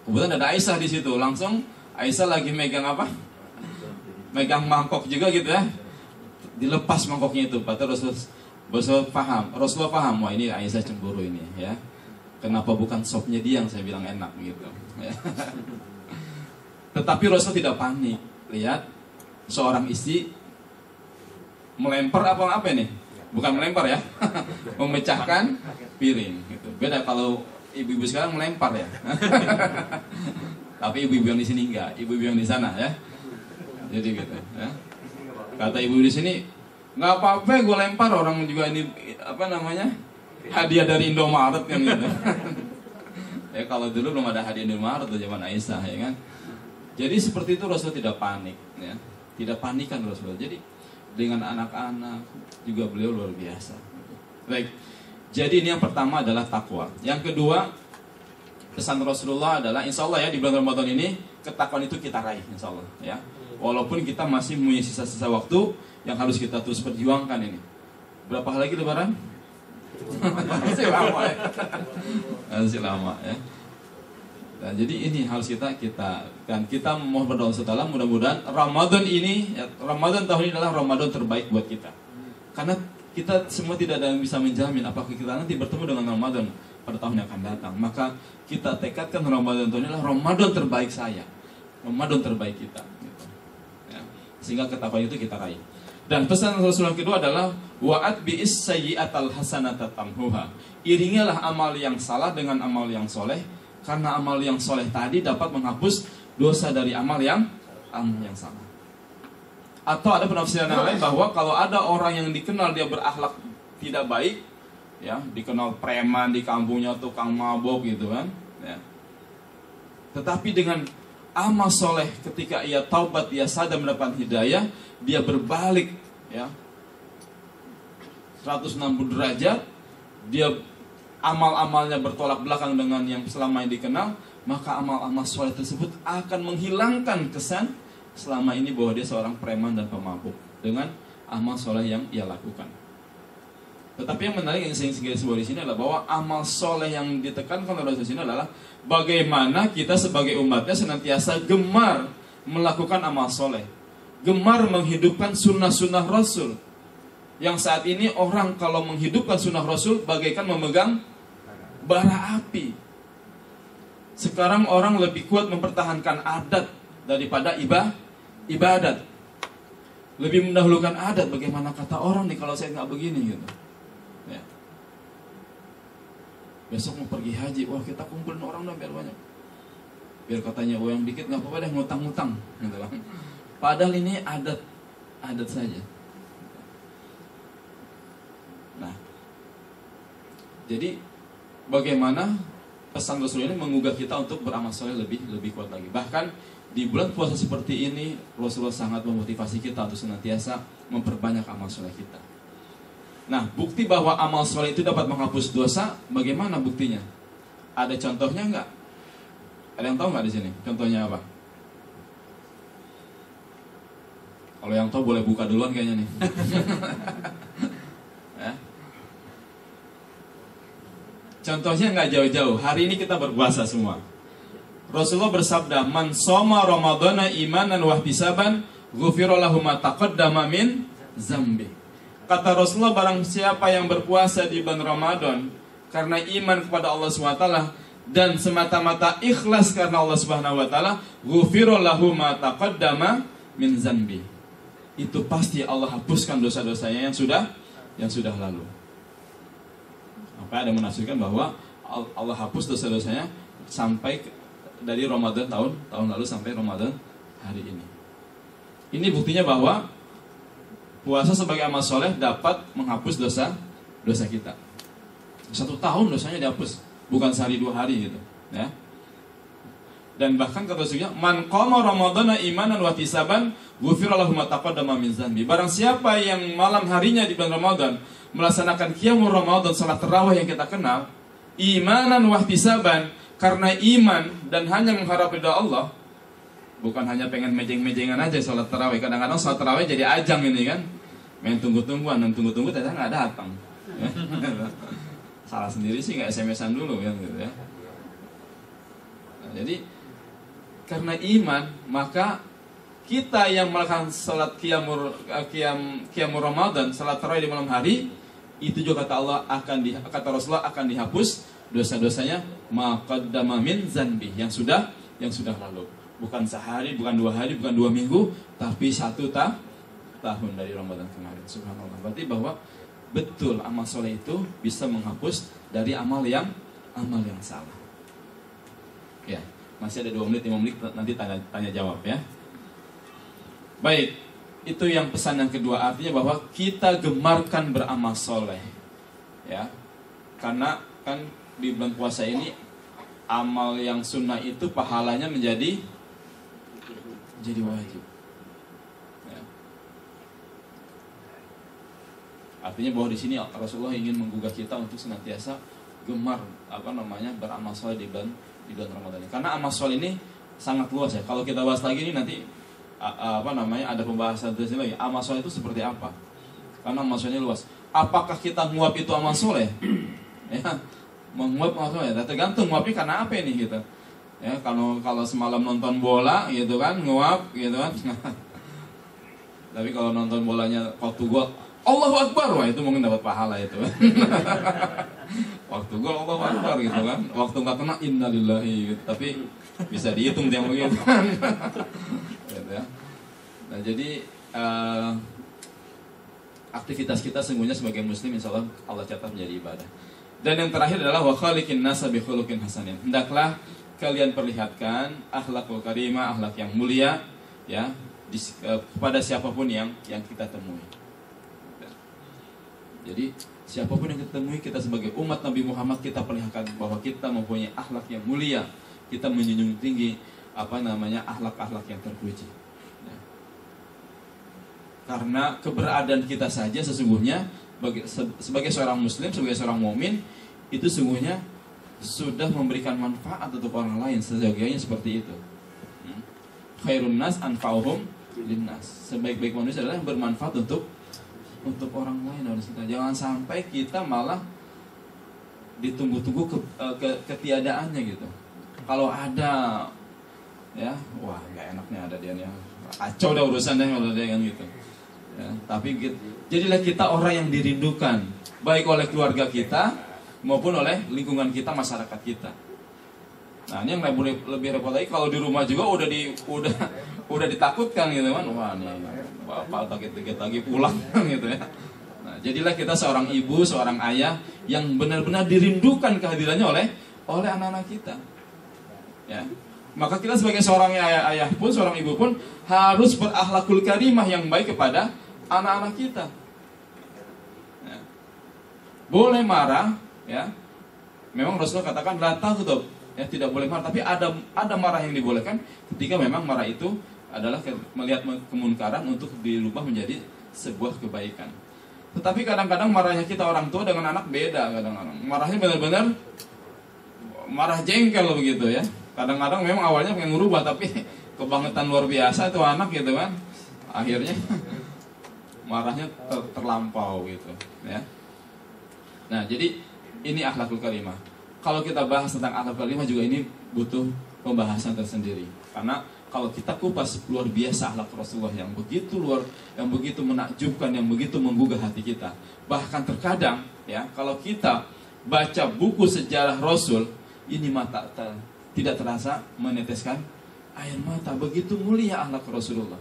Kebetulan ada Aisyah di situ, langsung Aisyah lagi megang apa? Megang mangkok juga gitu ya. Dilepas mangkoknya itu, padahal Rasulullah paham, wah ini Aisyah cemburu ini ya. Kenapa bukan sopnya dia yang saya bilang enak gitu ya. Tetapi Rasul tidak panik. Lihat seorang istri melempar apa ini? Bukan melempar ya. Memecahkan piring gitu. Beda kalau ibu-ibu sekarang melempar ya. Tapi ibu-ibu yang di sini enggak, ibu-ibu yang di sana ya. Jadi gitu ya. Kata ibu di sini, nggak apa-apa gue lempar, orang juga ini hadiah dari Indomaret kan gitu. Ya kalau dulu belum ada hadiah Indomaret tuh zaman Aisyah ya kan. Jadi seperti itu Rasul tidak panik ya. Tidak panikan Rasul. Jadi dengan anak-anak juga beliau luar biasa. Baik. Jadi ini yang pertama adalah takwa. Yang kedua, pesan Rasulullah adalah insya Allah ya di bulan Ramadan ini ketakwaan itu kita raih insya Allah ya. Walaupun kita masih punya sisa-sisa waktu yang harus kita terus perjuangkan ini. Berapa hari lagi Lebaran? Masih lama ya. Masih lama ya. Nah, jadi ini harus kita dan kita mohon berdoa setelah mudah-mudahan Ramadan ini Ramadan tahun ini adalah Ramadan terbaik buat kita. Karena kita semua tidak ada yang bisa menjamin apakah kita nanti bertemu dengan Ramadan pada tahun yang akan datang. Maka kita tekadkan Ramadan tahun ini adalah Ramadan terbaik saya, Ramadan terbaik kita. Gitu. Ya. Sehingga ketakwaan itu kita raih. Dan pesan Rasulullah kedua adalah wa'at bi'is sayyi'atal hasanata tamhuha. Iringilah amal yang salah dengan amal yang soleh, karena amal yang soleh tadi dapat menghapus dosa dari amal yang salah. Atau ada penafsiran yang lain bahwa kalau ada orang yang dikenal dia berakhlak tidak baik, ya, dikenal preman di kampungnya, tukang mabok gitu kan, ya. Tetapi dengan amal soleh ketika ia taubat, ia sadar mendapat hidayah, dia berbalik ya 160 derajat, dia amal-amalnya bertolak belakang dengan yang selama ini dikenal, maka amal-amal soleh tersebut akan menghilangkan kesan selama ini bahwa dia seorang preman dan pemabuk dengan amal soleh yang ia lakukan. Tetapi yang menarik yang saya ingin sebut di sini adalah bahwa amal soleh yang ditekankan oleh Rasul ini adalah bagaimana kita sebagai umatnya senantiasa gemar melakukan amal soleh, gemar menghidupkan sunnah-sunnah Rasul. Yang saat ini orang kalau menghidupkan sunnah Rasul bagaikan memegang bara api. Sekarang orang lebih kuat mempertahankan adat daripada ibadat. Lebih mendahulukan adat. Bagaimana kata orang nih kalau saya nggak begini gitu. Ya. Besok mau pergi haji, wah kita kumpulin orang dong biar banyak. Biar katanya yang dikit nggak apa-apa deh, ngutang-ngutang gitu kan. Padahal ini adat saja. Nah, jadi bagaimana pesan Rasul ini mengugah kita untuk beramal soleh lebih kuat lagi. Bahkan di bulan puasa seperti ini Rasulullah sangat memotivasi kita untuk senantiasa memperbanyak amal soleh kita. Nah, bukti bahwa amal soleh itu dapat menghapus dosa, bagaimana buktinya? Ada contohnya nggak? Ada yang tahu nggak di sini? Contohnya apa? Kalau yang tahu boleh buka duluan kayaknya nih. Ya. Contohnya nggak jauh-jauh. Hari ini kita berpuasa semua. Rasulullah bersabda, "Man shoma Ramadhana imanan wa ihtisaban, ghufira lahu ma taqaddama min zambi." Kata Rasulullah, barang siapa yang berpuasa di bulan Ramadan karena iman kepada Allah SWT dan semata-mata ikhlas karena Allah Subhanahu wa taala, ghufira lahu ma taqaddama min zambi. Itu pasti Allah hapuskan dosa-dosanya yang sudah lalu. Apa ada menafsirkan bahwa Allah hapus dosa-dosanya sampai dari Ramadan tahun lalu sampai Ramadan hari ini. Ini buktinya bahwa puasa sebagai amal soleh dapat menghapus dosa kita. 1 tahun dosanya dihapus, bukan sehari 2 hari gitu, ya. Dan bahkan kata Rasulullah, "Man qama Ramadhana imanan wa ihtisaban, ghufira lahu ma taqaddama min dzanbi." Barang siapa yang malam harinya di bulan Ramadan melaksanakan qiyamul Ramadan, salat tarawih yang kita kenal, imanan wa ihtisaban, karena iman dan hanya mengharap ridha Allah, bukan hanya pengen mejeng-mejengan aja salat tarawih. Kadang-kadang salat tarawih jadi ajang ini kan, main tunggu-tungguan dan tunggu-tunggu ternyata nggak datang. Salah sendiri sih, nggak SMS-an dulu kan gitu ya. Nah, jadi karena iman maka kita yang melakukan salat qiyamul Ramadan, salat tarawih di malam hari, itu juga kata Rasulullah akan dihapus dosa-dosanya maqaddama min zanbi, yang sudah lalu. Bukan sehari, bukan 2 hari, bukan 2 minggu, tapi 1 tahun dari Ramadan kemarin. Subhanallah. Berarti bahwa betul amal soleh itu bisa menghapus dari amal yang salah. Ya, masih ada 2 menit, 5 menit nanti tanya jawab ya. Baik, itu yang pesan yang kedua, artinya bahwa kita gemarkan beramal soleh, ya. Karena kan di bulan puasa ini amal yang sunnah itu pahalanya menjadi wajib. Ya. Artinya bahwa di sini Rasulullah ingin menggugah kita untuk senantiasa gemar beramal soleh di bulan Ramadan ini. Karena amal soleh ini sangat luas ya. Kalau kita bahas lagi ini nanti ada pembahasan di sini lagi. Amal soleh itu seperti apa? Karena amal soleh ini luas. Apakah kita nguap itu amal soleh? Ya, menguap amal soleh. Tergantung nguapnya karena apa ini gitu. Ya, kalau semalam nonton bola gitu kan, nguap gitu kan. Tapi kalau nonton bolanya waktu gol, Allahu Akbar, wah itu mungkin dapat pahala itu. Waktu gol Allahu Akbar gitu kan. Waktu nggak kena innalillahi gitu. Tapi bisa dihitung yang begitu. Gitu ya. Nah, jadi aktivitas kita sesungguhnya sebagai muslim insya Allah catat menjadi ibadah. Dan yang terakhir adalah wa khaliqin nasa bi khuluqin hasanin. Hendaklah kalian perlihatkan akhlakul karimah, akhlak yang mulia ya kepada siapapun yang kita temui. Jadi siapapun yang kita temui, kita sebagai umat Nabi Muhammad, kita perlihatkan bahwa kita mempunyai akhlak yang mulia. Kita menjunjung tinggi akhlak-akhlak yang terpuji. Ya. Karena keberadaan kita saja sesungguhnya sebagai seorang muslim, sebagai seorang mukmin, itu sesungguhnya sudah memberikan manfaat untuk orang lain, sejauhnya seperti itu. Khairun nas anfa'uhum linnas. Sebaik-baik manusia adalah yang bermanfaat untuk untuk orang lain harus kita. Jangan sampai kita malah ditunggu-tunggu ketiadaannya gitu. Kalau ada ya, wah nggak enaknya ada dia nih, kacau dah urusannya kalau dia kan gitu. Ya, tapi jadilah kita orang yang dirindukan, baik oleh keluarga kita maupun oleh lingkungan kita, masyarakat kita. Nah ini yang lebih repot lagi kalau di rumah juga udah ditakutkan gitu kan, wah nih bapak takut lagi pulang gitu ya. Nah, jadilah kita seorang ibu, seorang ayah yang benar-benar dirindukan kehadirannya oleh anak-anak kita. Ya. Maka kita sebagai seorang ayah pun, seorang ibu pun harus berakhlakul karimah yang baik kepada anak-anak kita. Ya. Boleh marah, ya. Memang Rasulullah katakan la taghdab, ya, tidak boleh marah, tapi ada marah yang dibolehkan ketika memang marah itu adalah melihat kemunkaran untuk dirubah menjadi sebuah kebaikan. Tetapi kadang-kadang marahnya kita orang tua dengan anak beda, kadang-kadang marahnya benar-benar marah jengkel begitu ya. Kadang-kadang memang awalnya pengen merubah, tapi kebangetan luar biasa itu anak gitu kan, akhirnya marahnya terlampau gitu ya. Nah jadi ini akhlakul karimah. Kalau kita bahas tentang akhlakul karimah juga ini butuh pembahasan tersendiri, karena kalau kita kupas luar biasa akhlak Rasulullah yang begitu yang begitu menakjubkan, yang begitu menggugah hati kita. Bahkan terkadang ya, kalau kita baca buku sejarah Rasul, ini mata tidak terasa meneteskan air mata, begitu mulia akhlak Rasulullah.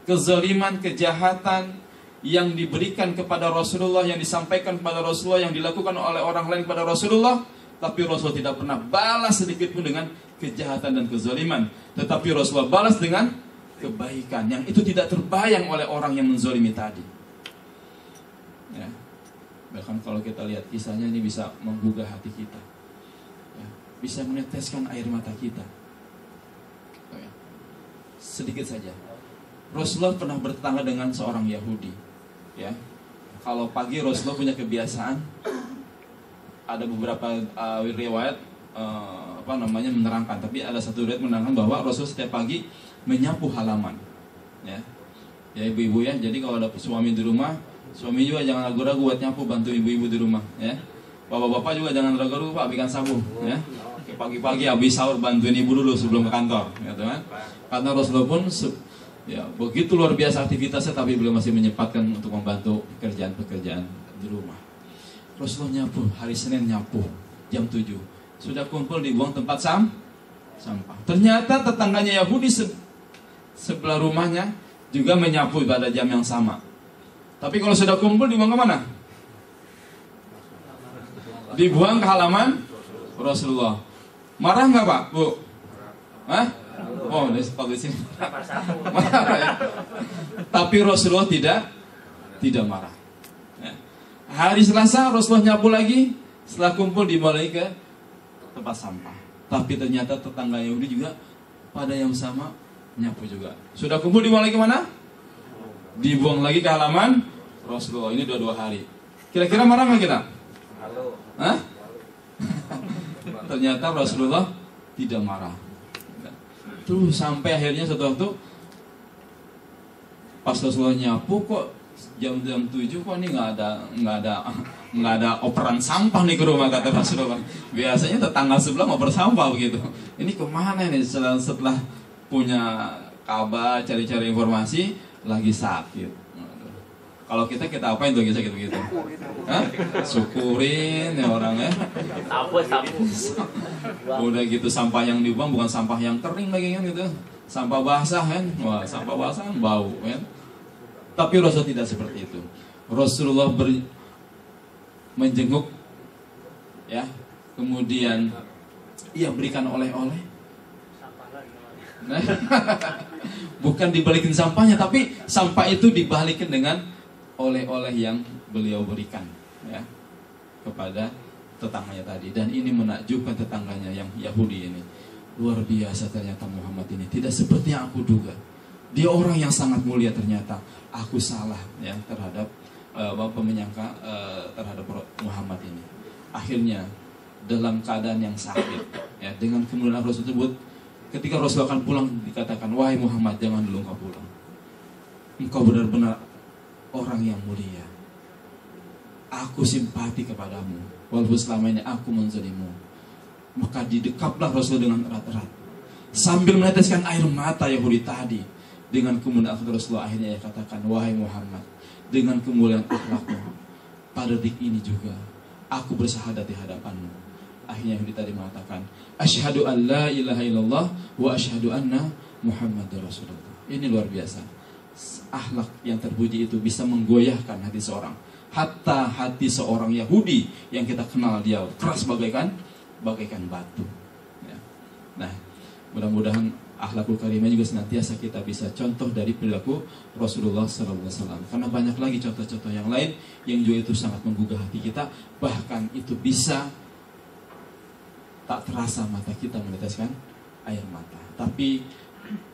Kezaliman, kejahatan yang diberikan kepada Rasulullah, yang disampaikan kepada Rasulullah, yang dilakukan oleh orang lain kepada Rasulullah, tapi Rasulullah tidak pernah balas sedikit pun dengan kejahatan dan kezaliman. Tetapi Rasulullah balas dengan kebaikan yang itu tidak terbayang oleh orang yang menzalimi tadi. Ya. Bahkan kalau kita lihat kisahnya ini bisa menggugah hati kita, ya. Bisa meneteskan air mata kita. Ya. Sedikit saja. Rasulullah pernah bertetangga dengan seorang Yahudi. Ya. Kalau pagi Rasulullah punya kebiasaan, ada beberapa riwayat menerangkan, tapi ada satu riwayat menerangkan bahwa Rasul setiap pagi menyapu halaman, ya ibu-ibu ya. Jadi kalau ada suami di rumah, suami juga jangan ragu-ragu buat nyapu, bantu ibu-ibu di rumah, ya. Bapak-bapak juga jangan ragu-ragu, Pak, bikin sapu, ya. Pagi-pagi habis sahur bantuin ibu dulu sebelum ke kantor, gitu kan. Karena Rasulullah pun ya begitu luar biasa aktivitasnya, tapi beliau masih menyempatkan untuk membantu pekerjaan-pekerjaan di rumah. Rasulullah nyapu, hari Senin nyapu jam 7. Sudah kumpul dibuang tempat sampah. Ternyata tetangganya Yahudi sebelah rumahnya juga menyapu pada jam yang sama. Tapi kalau sudah kumpul dibuang ke mana? Dibuang ke halaman Rasulullah. Marah nggak Pak, Bu? Hah? Oh, di sini. Marah ya. Tapi Rasulullah tidak marah. Hari Selasa Rasulullah nyapu lagi, setelah kumpul dibawa lagi ke tempat sampah. Tapi ternyata tetangga Yahudi juga pada yang sama nyapu juga. Sudah kumpul dibawa lagi mana? Dibuang lagi ke halaman Rasulullah. Ini dua hari. Kira-kira marah nggak kita? Hah? Ternyata Rasulullah tidak marah. Terus sampai akhirnya suatu waktu pas Rasulullah nyapu, kok jam 7 kok ini nggak ada operan sampah nih ke rumah, kata Rasulullah. Biasanya tetangga sebelah ngoper sampah begitu. Ini kemana nih setelah punya kabar, cari-cari informasi lagi sakit. Kalau kita apain tuh sakit begitu? Hah? Syukurin ya orangnya. Udah gitu sampah yang dibuang bukan sampah yang kering lagi kan gitu. Sampah basah kan. Wah, sampah basah kan bau kan. Tapi Rasul tidak seperti itu. Rasulullah menjenguk, ya, kemudian ia berikan oleh-oleh. Bukan dibalikin sampahnya, tapi sampah itu dibalikin dengan oleh-oleh yang beliau berikan, ya, kepada tetangganya tadi. Dan ini menakjubkan tetangganya yang Yahudi ini. Luar biasa ternyata Muhammad ini tidak seperti yang aku duga. Dia orang yang sangat mulia ternyata. Aku salah ya terhadap menyangka terhadap Muhammad ini. Akhirnya dalam keadaan yang sakit, ya, dengan kemuliaan Rasul tersebut, ketika Rasul akan pulang dikatakan, wahai Muhammad, jangan dulu engkau pulang. Engkau benar-benar orang yang mulia. Aku simpati kepadamu, walaupun selama ini aku menzalimu. Maka didekaplah Rasul dengan erat-erat, sambil meneteskan air mata Yahudi tadi. Dengan kemuliaan Rasulullah, akhirnya ia katakan, wahai Muhammad, dengan kemuliaan akhlakmu, pada detik ini juga aku bersyahadat di hadapanmu. Akhirnya Yahudi tadi mengatakan, asyhadu an la ilaha illallah wa asyhadu anna Muhammadar Rasulullah. Ini luar biasa. Akhlak yang terpuji itu bisa menggoyahkan hati seorang. Hatta hati seorang Yahudi yang kita kenal dia keras bagaikan batu. Ya. Nah, mudah-mudahan akhlakul karimah juga senantiasa kita bisa contoh dari perilaku Rasulullah SAW. Karena banyak lagi contoh-contoh yang lain yang juga itu sangat menggugah hati kita. Bahkan itu bisa tak terasa mata kita meneteskan air mata. Tapi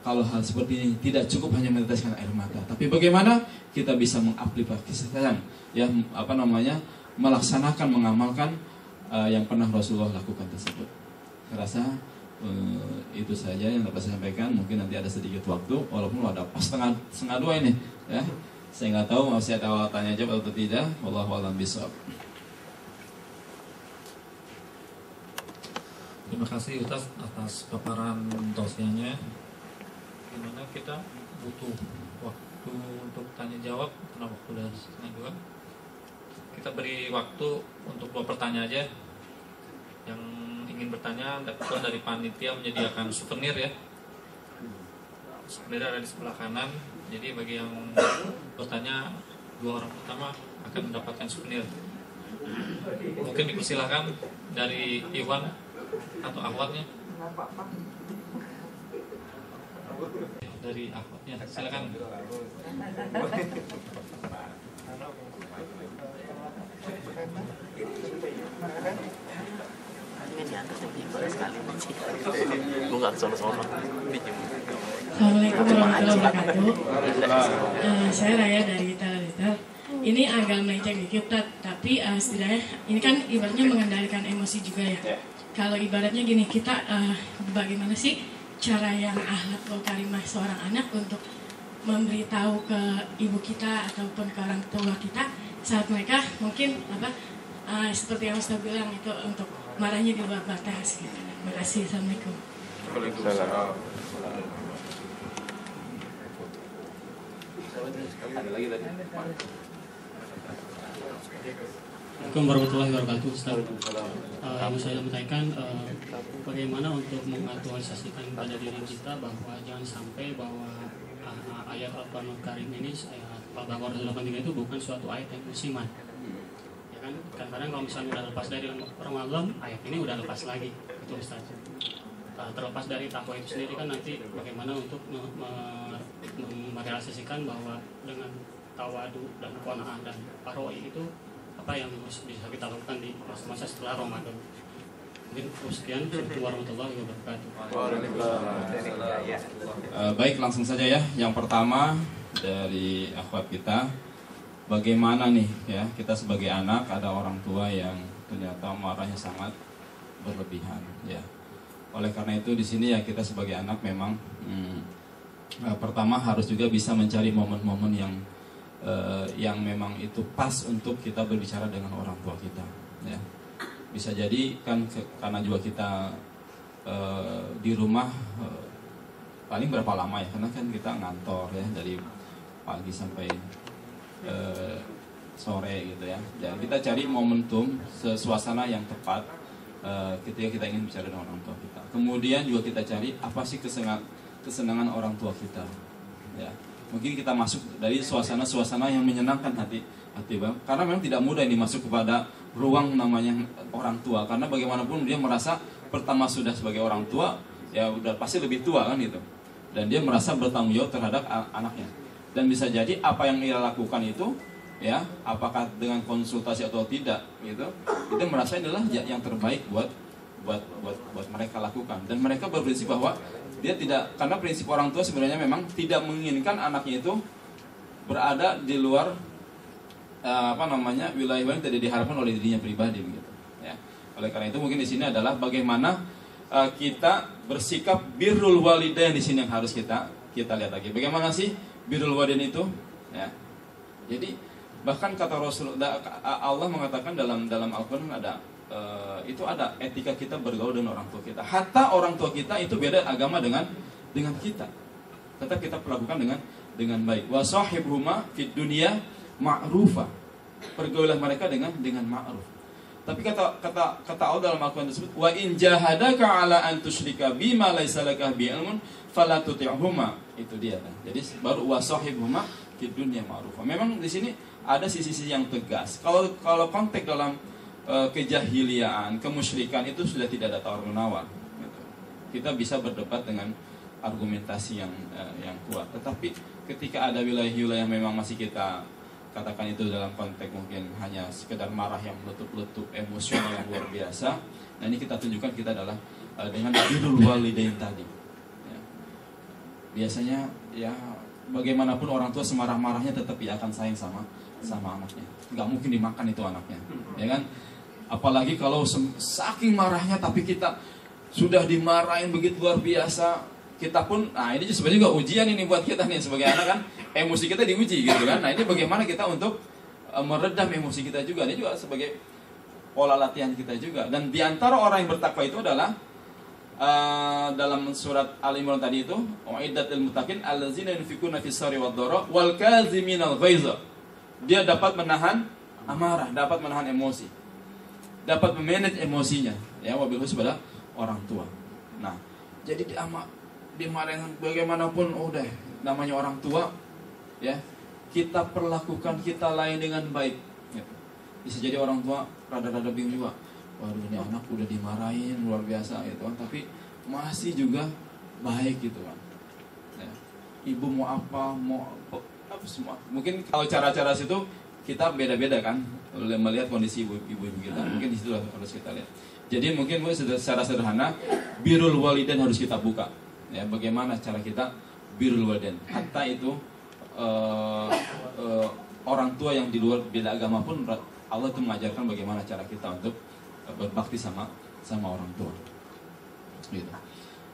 kalau hal seperti ini tidak cukup hanya meneteskan air mata, tapi bagaimana kita bisa mengaplikasikan, ya melaksanakan, mengamalkan yang pernah Rasulullah lakukan tersebut. Saya rasa itu saja yang dapat saya sampaikan. Mungkin nanti ada sedikit waktu, walaupun ada pas setengah dua ini, ya. Saya nggak tahu masih ada tanya jawab atau tidak. Wallahu a'lam bishawab. Terima kasih Ustaz atas paparan tausiahnya. Dimana kita butuh waktu untuk tanya jawab karena waktu sudah setengah dua. Kita beri waktu untuk 2 pertanyaan aja. Yang ingin bertanya dari panitia menyediakan souvenir, ya. Souvenir ada di sebelah kanan. Jadi bagi yang bertanya, 2 orang pertama akan mendapatkan souvenir. Mungkin dipersilakan dari Iwan atau akhwatnya. Dari akhwatnya, silakan. Assalamualaikum warahmatullahi wabarakatuh. Saya Raya dari Talalitar. Ini agak melenceng dikit, tapi setidaknya ini kan ibaratnya mengendalikan emosi juga, ya. Kalau ibaratnya gini, kita bagaimana sih cara yang akhlakul karimah seorang anak untuk memberitahu ke ibu kita ataupun ke orang tua kita saat mereka mungkin seperti yang Ustaz bilang itu untuk marahnya di luar batas gitu. Terima kasih. Assalamualaikum. Waalaikumsalam. Assalamualaikum warahmatullahi wabarakatuh. Ustaz, yang saya menanyakan bagaimana untuk mengaktualisasikan pada diri kita bahwa jangan sampai bahwa ayat Al-Quranul Karim ini bahwa Rasulullah itu bukan suatu ayat yang musiman. Ya kan? Kadang-kadang kalau misalnya udah lepas dari Ramadan, ayat ini udah lepas lagi. Itu Ustaz. Terlepas dari takwa itu sendiri kan nanti bagaimana untuk merealisasikan bahwa dengan tawadu dan qanaah dan paroi itu apa yang bisa kita lakukan di masa-masa setelah Ramadan. Mungkin sekian. Assalamualaikum warahmatullahi wabarakatuh. Baik, langsung saja ya. Yang pertama dari akhwat kita, bagaimana nih ya kita sebagai anak ada orang tua yang ternyata marahnya sangat berlebihan, ya. Oleh karena itu di sini ya kita sebagai anak memang pertama harus juga bisa mencari momen-momen yang memang itu pas untuk kita berbicara dengan orang tua kita, ya. Bisa jadi kan karena juga kita di rumah paling berapa lama ya, karena kan kita ngantor ya dari pagi sampai sore gitu ya. Jadi kita cari momentum, suasana yang tepat ketika kita ingin bicara dengan orang tua kita. Kemudian juga kita cari apa sih kesenangan orang tua kita, ya. Mungkin kita masuk dari suasana yang menyenangkan hati bang. Karena memang tidak mudah ini masuk kepada ruang namanya orang tua. Karena bagaimanapun dia merasa pertama sudah sebagai orang tua, ya udah pasti lebih tua kan gitu. Dan dia merasa bertanggung jawab terhadap anaknya. Dan bisa jadi apa yang ia lakukan itu, ya, apakah dengan konsultasi atau tidak, gitu, itu merasa inilah yang terbaik buat mereka lakukan. Dan mereka berprinsip bahwa dia tidak, karena prinsip orang tua sebenarnya memang tidak menginginkan anaknya itu berada di luar wilayah yang tidak diharapkan oleh dirinya pribadi, begitu. Ya. Oleh karena itu mungkin di sini adalah bagaimana kita bersikap birrul walidain di sini yang harus kita lihat lagi. Bagaimana sih birrul walidain itu? Ya. Jadi bahkan kata Allah mengatakan dalam Al-Quran ada itu ada etika kita bergaul dengan orang tua kita. Hatta orang tua kita itu beda agama dengan kita, tetap kita perlakukan dengan baik. Wa sahibhuma fid dunya ma'rufa. Pergaulan mereka dengan ma'ruf. Tapi kata Allah dalam Al-Quran tersebut, wa in jahadaka ala an tusyrika bima laysa laka bi ilmun fala tuti'huma. Itu dia. Jadi baru wa sahibhuma fid dunya ma'rufa. Memang di sini ada sisi-sisi yang tegas. Kalau konteks dalam kejahiliaan, kemusyrikan itu sudah tidak ada tawar-menawar. Gitu. Kita bisa berdebat dengan argumentasi yang kuat. Tetapi ketika ada wilayah-wilayah memang masih kita katakan itu dalam konteks mungkin hanya sekedar marah yang meletup-letup, emosional yang luar biasa. Nah ini kita tunjukkan kita adalah dengan birrul walidain tadi. Ya. Biasanya ya bagaimanapun orang tua semarah-marahnya tetap dia akan sayang sama anaknya. Nggak mungkin dimakan itu anaknya, ya kan? Apalagi kalau saking marahnya tapi kita sudah dimarahin begitu luar biasa, kita pun, nah ini sebenarnya juga ujian ini buat kita nih sebagai anak kan, emosi kita diuji gitu kan. Nah ini bagaimana kita untuk meredam emosi kita juga, ini juga sebagai pola latihan kita juga. Dan diantara orang yang bertakwa itu adalah dalam surat Al-Imran tadi itu, wa'iddatil muttaqin allazina yunfikuna fis sarri wad dharra wal kaziminal ghaiza. Dia dapat menahan amarah, dapat menahan emosi, dapat memanage emosinya, ya wabil khusus pada orang tua. Nah, jadi dimarahin bagaimanapun udah namanya orang tua, ya kita perlakukan, kita layan dengan baik. Ya. Bisa jadi orang tua rada-rada bingung juga. Waduh ini anak udah dimarahin luar biasa gitu kan, tapi masih juga baik gitu kan. Ya. Ibu mau apa semua. Mungkin kalau cara-cara situ kita beda-beda kan, melihat kondisi ibu-ibu kita. Mungkin di situ harus kita lihat. Jadi mungkin secara sederhana birrul walidain harus kita buka. Ya, bagaimana cara kita birrul walidain. Hatta itu orang tua yang di luar beda agama pun Allah itu mengajarkan bagaimana cara kita untuk berbakti sama orang tua. Gitu.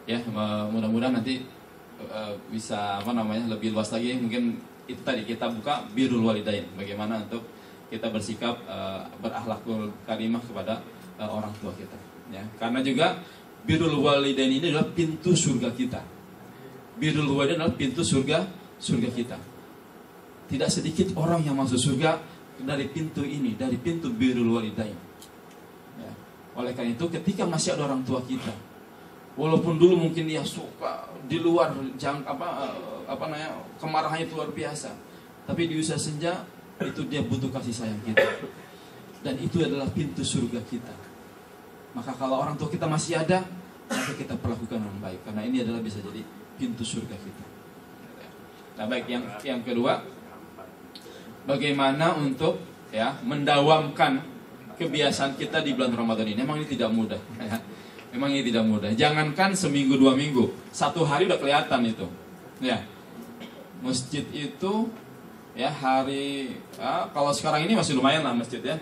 Ya, mudah-mudahan nanti bisa lebih luas lagi. Mungkin itu tadi kita buka birrul walidain, bagaimana untuk kita bersikap berakhlakul karimah kepada orang tua kita, ya. Karena juga birrul walidain ini adalah pintu surga kita. Birrul walidain adalah pintu surga kita. Tidak sedikit orang yang masuk surga dari pintu ini, dari pintu birrul walidain. Ya. Oleh karena itu ketika masih ada orang tua kita, walaupun dulu mungkin dia suka di luar kemarahannya itu luar biasa, tapi di usia senja itu dia butuh kasih sayang kita, dan itu adalah pintu surga kita. Maka kalau orang tua kita masih ada, maka kita perlakukan dengan baik, karena ini adalah bisa jadi pintu surga kita. Nah baik, yang kedua, bagaimana untuk mendawamkan kebiasaan kita di bulan Ramadan ini. Memang ini tidak mudah, ya. Memang ini tidak mudah. Jangankan seminggu 2 minggu, 1 hari udah kelihatan itu. Ya, masjid itu kalau sekarang ini masih lumayan lah masjid ya.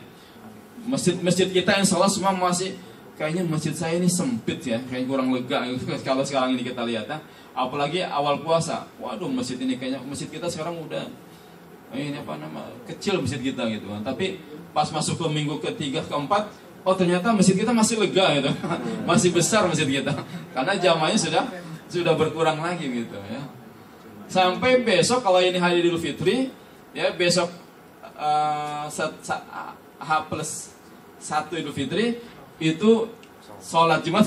Masjid kita yang salah semua masih kayaknya masjid saya ini sempit ya, kayak kurang lega kalau sekarang ini kita lihat ya. Apalagi awal puasa, waduh masjid ini kayaknya masjid kita sekarang udah kecil masjid kita gitu kan. Tapi pas masuk ke minggu ketiga keempat, oh ternyata masjid kita masih lega gitu, masih besar masjid kita, karena jamaahnya sudah berkurang lagi gitu ya. Sampai besok kalau ini hari Idul Fitri, ya besok H+1 Idul Fitri itu sholat Jumat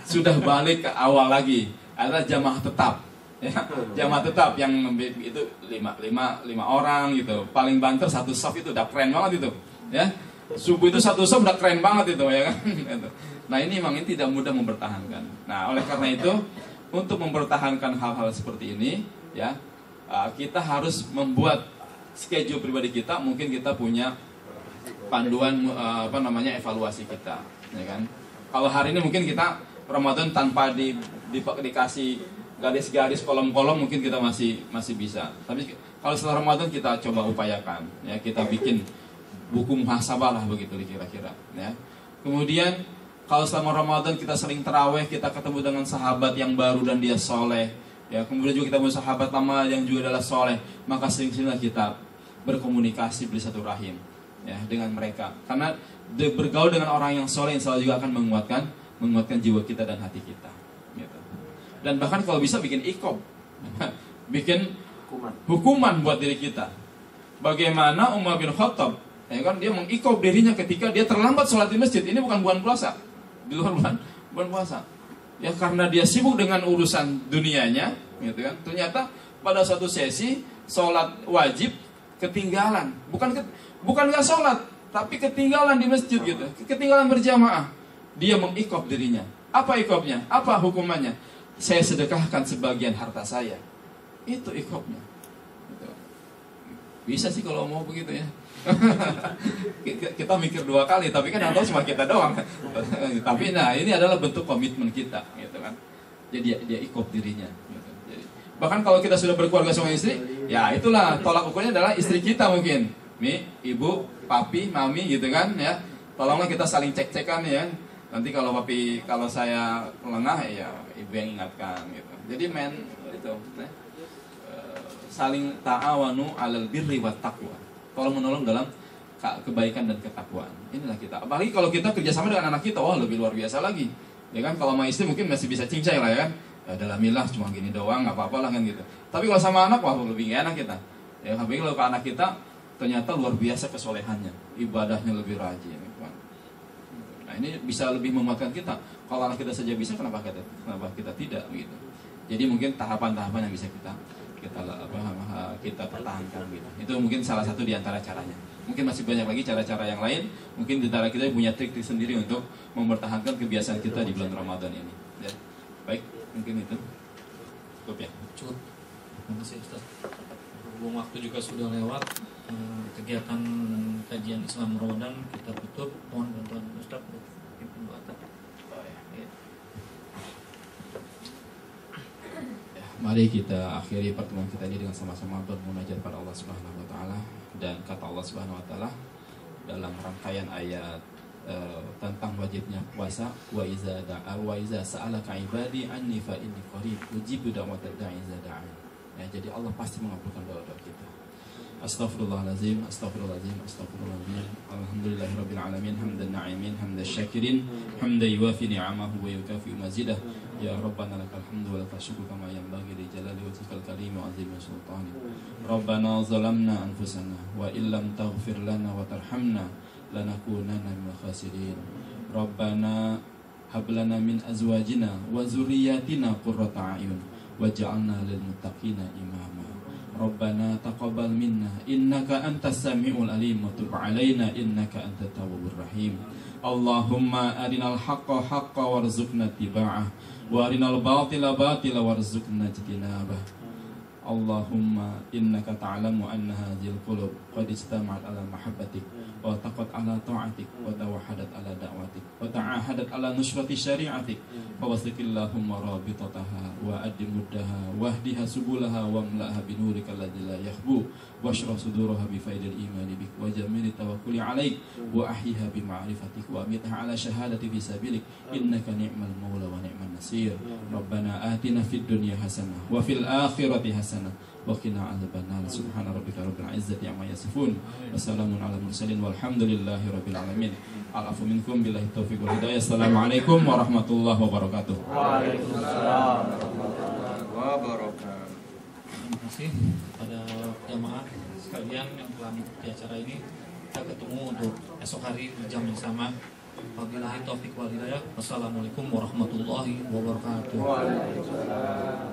sudah balik ke awal lagi, ada jamaah tetap. Ya, jamaah tetap yang itu 5 orang gitu, paling banter 1 saf itu udah keren banget itu, ya. Subuh itu 1 saf udah keren banget itu ya kan. Nah ini memang tidak mudah mempertahankan. Nah oleh karena itu untuk mempertahankan hal-hal seperti ini, ya kita harus membuat schedule pribadi kita. Mungkin kita punya panduan evaluasi kita, ya kan. Kalau hari ini mungkin kita Ramadan tanpa dikasih garis-garis kolom-kolom mungkin kita masih bisa. Tapi kalau setelah Ramadan kita coba upayakan, ya kita bikin buku muhasabah lah begitu kira-kira, ya. Kemudian kalau selama Ramadan kita sering taraweh, kita ketemu dengan sahabat yang baru dan dia soleh, ya. Kemudian juga kita punya sahabat lama yang juga adalah soleh, maka sering-seringlah kita berkomunikasi, bersilaturahim ya dengan mereka. Karena bergaul dengan orang yang soleh insya Allah juga akan menguatkan jiwa kita dan hati kita. Gitu. Dan bahkan kalau bisa bikin iqab, bikin hukuman buat diri kita. Bagaimana Umar bin Khattab, ya kan, dia mengiqab dirinya ketika dia terlambat sholat di masjid. Ini bukan bulan puasa, di luar bulan puasa. Ya karena dia sibuk dengan urusan dunianya, gitu kan. Ternyata pada suatu sesi sholat wajib ketinggalan, bukan nggak sholat, tapi ketinggalan di masjid gitu, ketinggalan berjamaah. Dia mengiqab dirinya. Apa iqabnya? Apa hukumannya? Saya sedekahkan sebagian harta saya. Itu iqabnya. Gitu. Bisa sih kalau mau begitu ya. Kita mikir 2 kali, tapi kan yang tahu cuma kita doang. Tapi nah ini adalah bentuk komitmen kita, gitu kan. Jadi dia iqab dirinya. Gitu. Jadi, bahkan kalau kita sudah berkeluarga sama istri, ya itulah tolak ukurnya adalah istri kita mungkin. Nih, ibu, papi, mami, gitu kan ya. Tolonglah kita saling cek-cekan ya. Nanti kalau papi, kalau saya lengah ya ibu yang ingatkan gitu. Jadi itu saling ta'awanu 'alal birri wat taqwa. Tolong menolong dalam kebaikan dan ketakwaan. Inilah kita. Apalagi kalau kita kerjasama dengan anak kita, wah lebih luar biasa lagi. Ya kan, kalau sama istri mungkin masih bisa cincai lah ya kan. Ya dalam milah cuma gini doang, nggak apa-apa lah kan gitu. Tapi kalau sama anak, wah lebih enak kita. Ya, apalagi kalau ke anak kita ternyata luar biasa kesolehannya, ibadahnya lebih rajin. Nah ini bisa lebih menguatkan kita. Kalau anak kita saja bisa, kenapa kita tidak gitu. Jadi mungkin tahapan-tahapan yang bisa kita pertahankan gitu. Itu mungkin salah satu di antara caranya. Mungkin masih banyak lagi cara-cara yang lain. Mungkin di antara kita punya trik-trik sendiri untuk mempertahankan kebiasaan kita di bulan Ramadan ini. Ya. Baik, mungkin itu. Cukup ya. Cukup. Terima kasih Ustaz. Berhubung waktu juga sudah lewat, kegiatan kajian Islam Ramadan kita tutup. Mohon bantuan Ustaz untuk pimpin doa. Mari kita akhiri pertemuan kita ini dengan sama-sama bermunajat pada Allah Subhanahu wa taala, dan kata Allah Subhanahu wa taala dalam rangkaian ayat tentang wajibnya puasa, wa iza sa'alaka ibadi anni fa inni qarib ujibu da'watad da'i iza da'an. Ya, jadi Allah pasti mengabulkan doa-doa kita. Astaghfirullahalazim, astaghfirullahalazim, astaghfirullahalazim. Alhamdulillahirabbil alamin, hamdan na'imin, hamdan syakirin, hamdan yuwafi ni'amahu wa yukafi mazidah. Ya Rabbana lakal hamdu wa lakal syukru kama yanbaghi li jalali wajhikal karim wa 'azimi sultanik. Rabbana zalamna anfusana wa illam taghfir lana wa tarhamna lanakunanna minal khasirin. Rabbana hab lana min azwajina wa dzurriyyatina qurrata a'yun waj'alna lil muttaqina imama. Rabbana taqabbal minna innaka antas samiul alim wa tub 'alaina innaka antat tawwabur rahim. Allahumma arinal haqqa haqqa warzuqna ittiba'ah wa arinal batila batila warzuqna ijtinabah. Allahumma innaka ta'lamu anna hadhil qulub qad istama'at ala mahabbatik wa taqat ala ta'atik wa tawahadat ala da'watik wa ta'ahadat ala nusrati syari'atik wa wasiqillahumma rabitataha wa addi muddaha wahdiha subulaha wa mla'ha binurika alladzi la yakhbu washrah suduraha bi faidil imani bik wa jamili tawakkuli alaik wa ahyiha bi ma'rifatik wa amitha ala syahadati fi sabilik innaka ni'mal maula wa ni'man nasir. Rabbana atina fid dunya hasanah wa fil akhirati hasanah wa qina adzabannar. Subhana rabbika rabbil izzati amma yasifun wa salamun alal mursalin walhamdulillahi rabbil alamin. Al-afu minkum billahi taufiq wal hidayah. Assalamualaikum warahmatullahi wabarakatuh. Waalaikumsalam warahmatullahi wabarakatuh. Terima kasih kepada jamaah sekalian yang telah mengikuti acara ini. Kita ketemu untuk esok hari di jam yang sama. Wabillahi taufiq wal hidayah. Wassalamualaikum warahmatullahi wabarakatuh. Waalaikumsalam.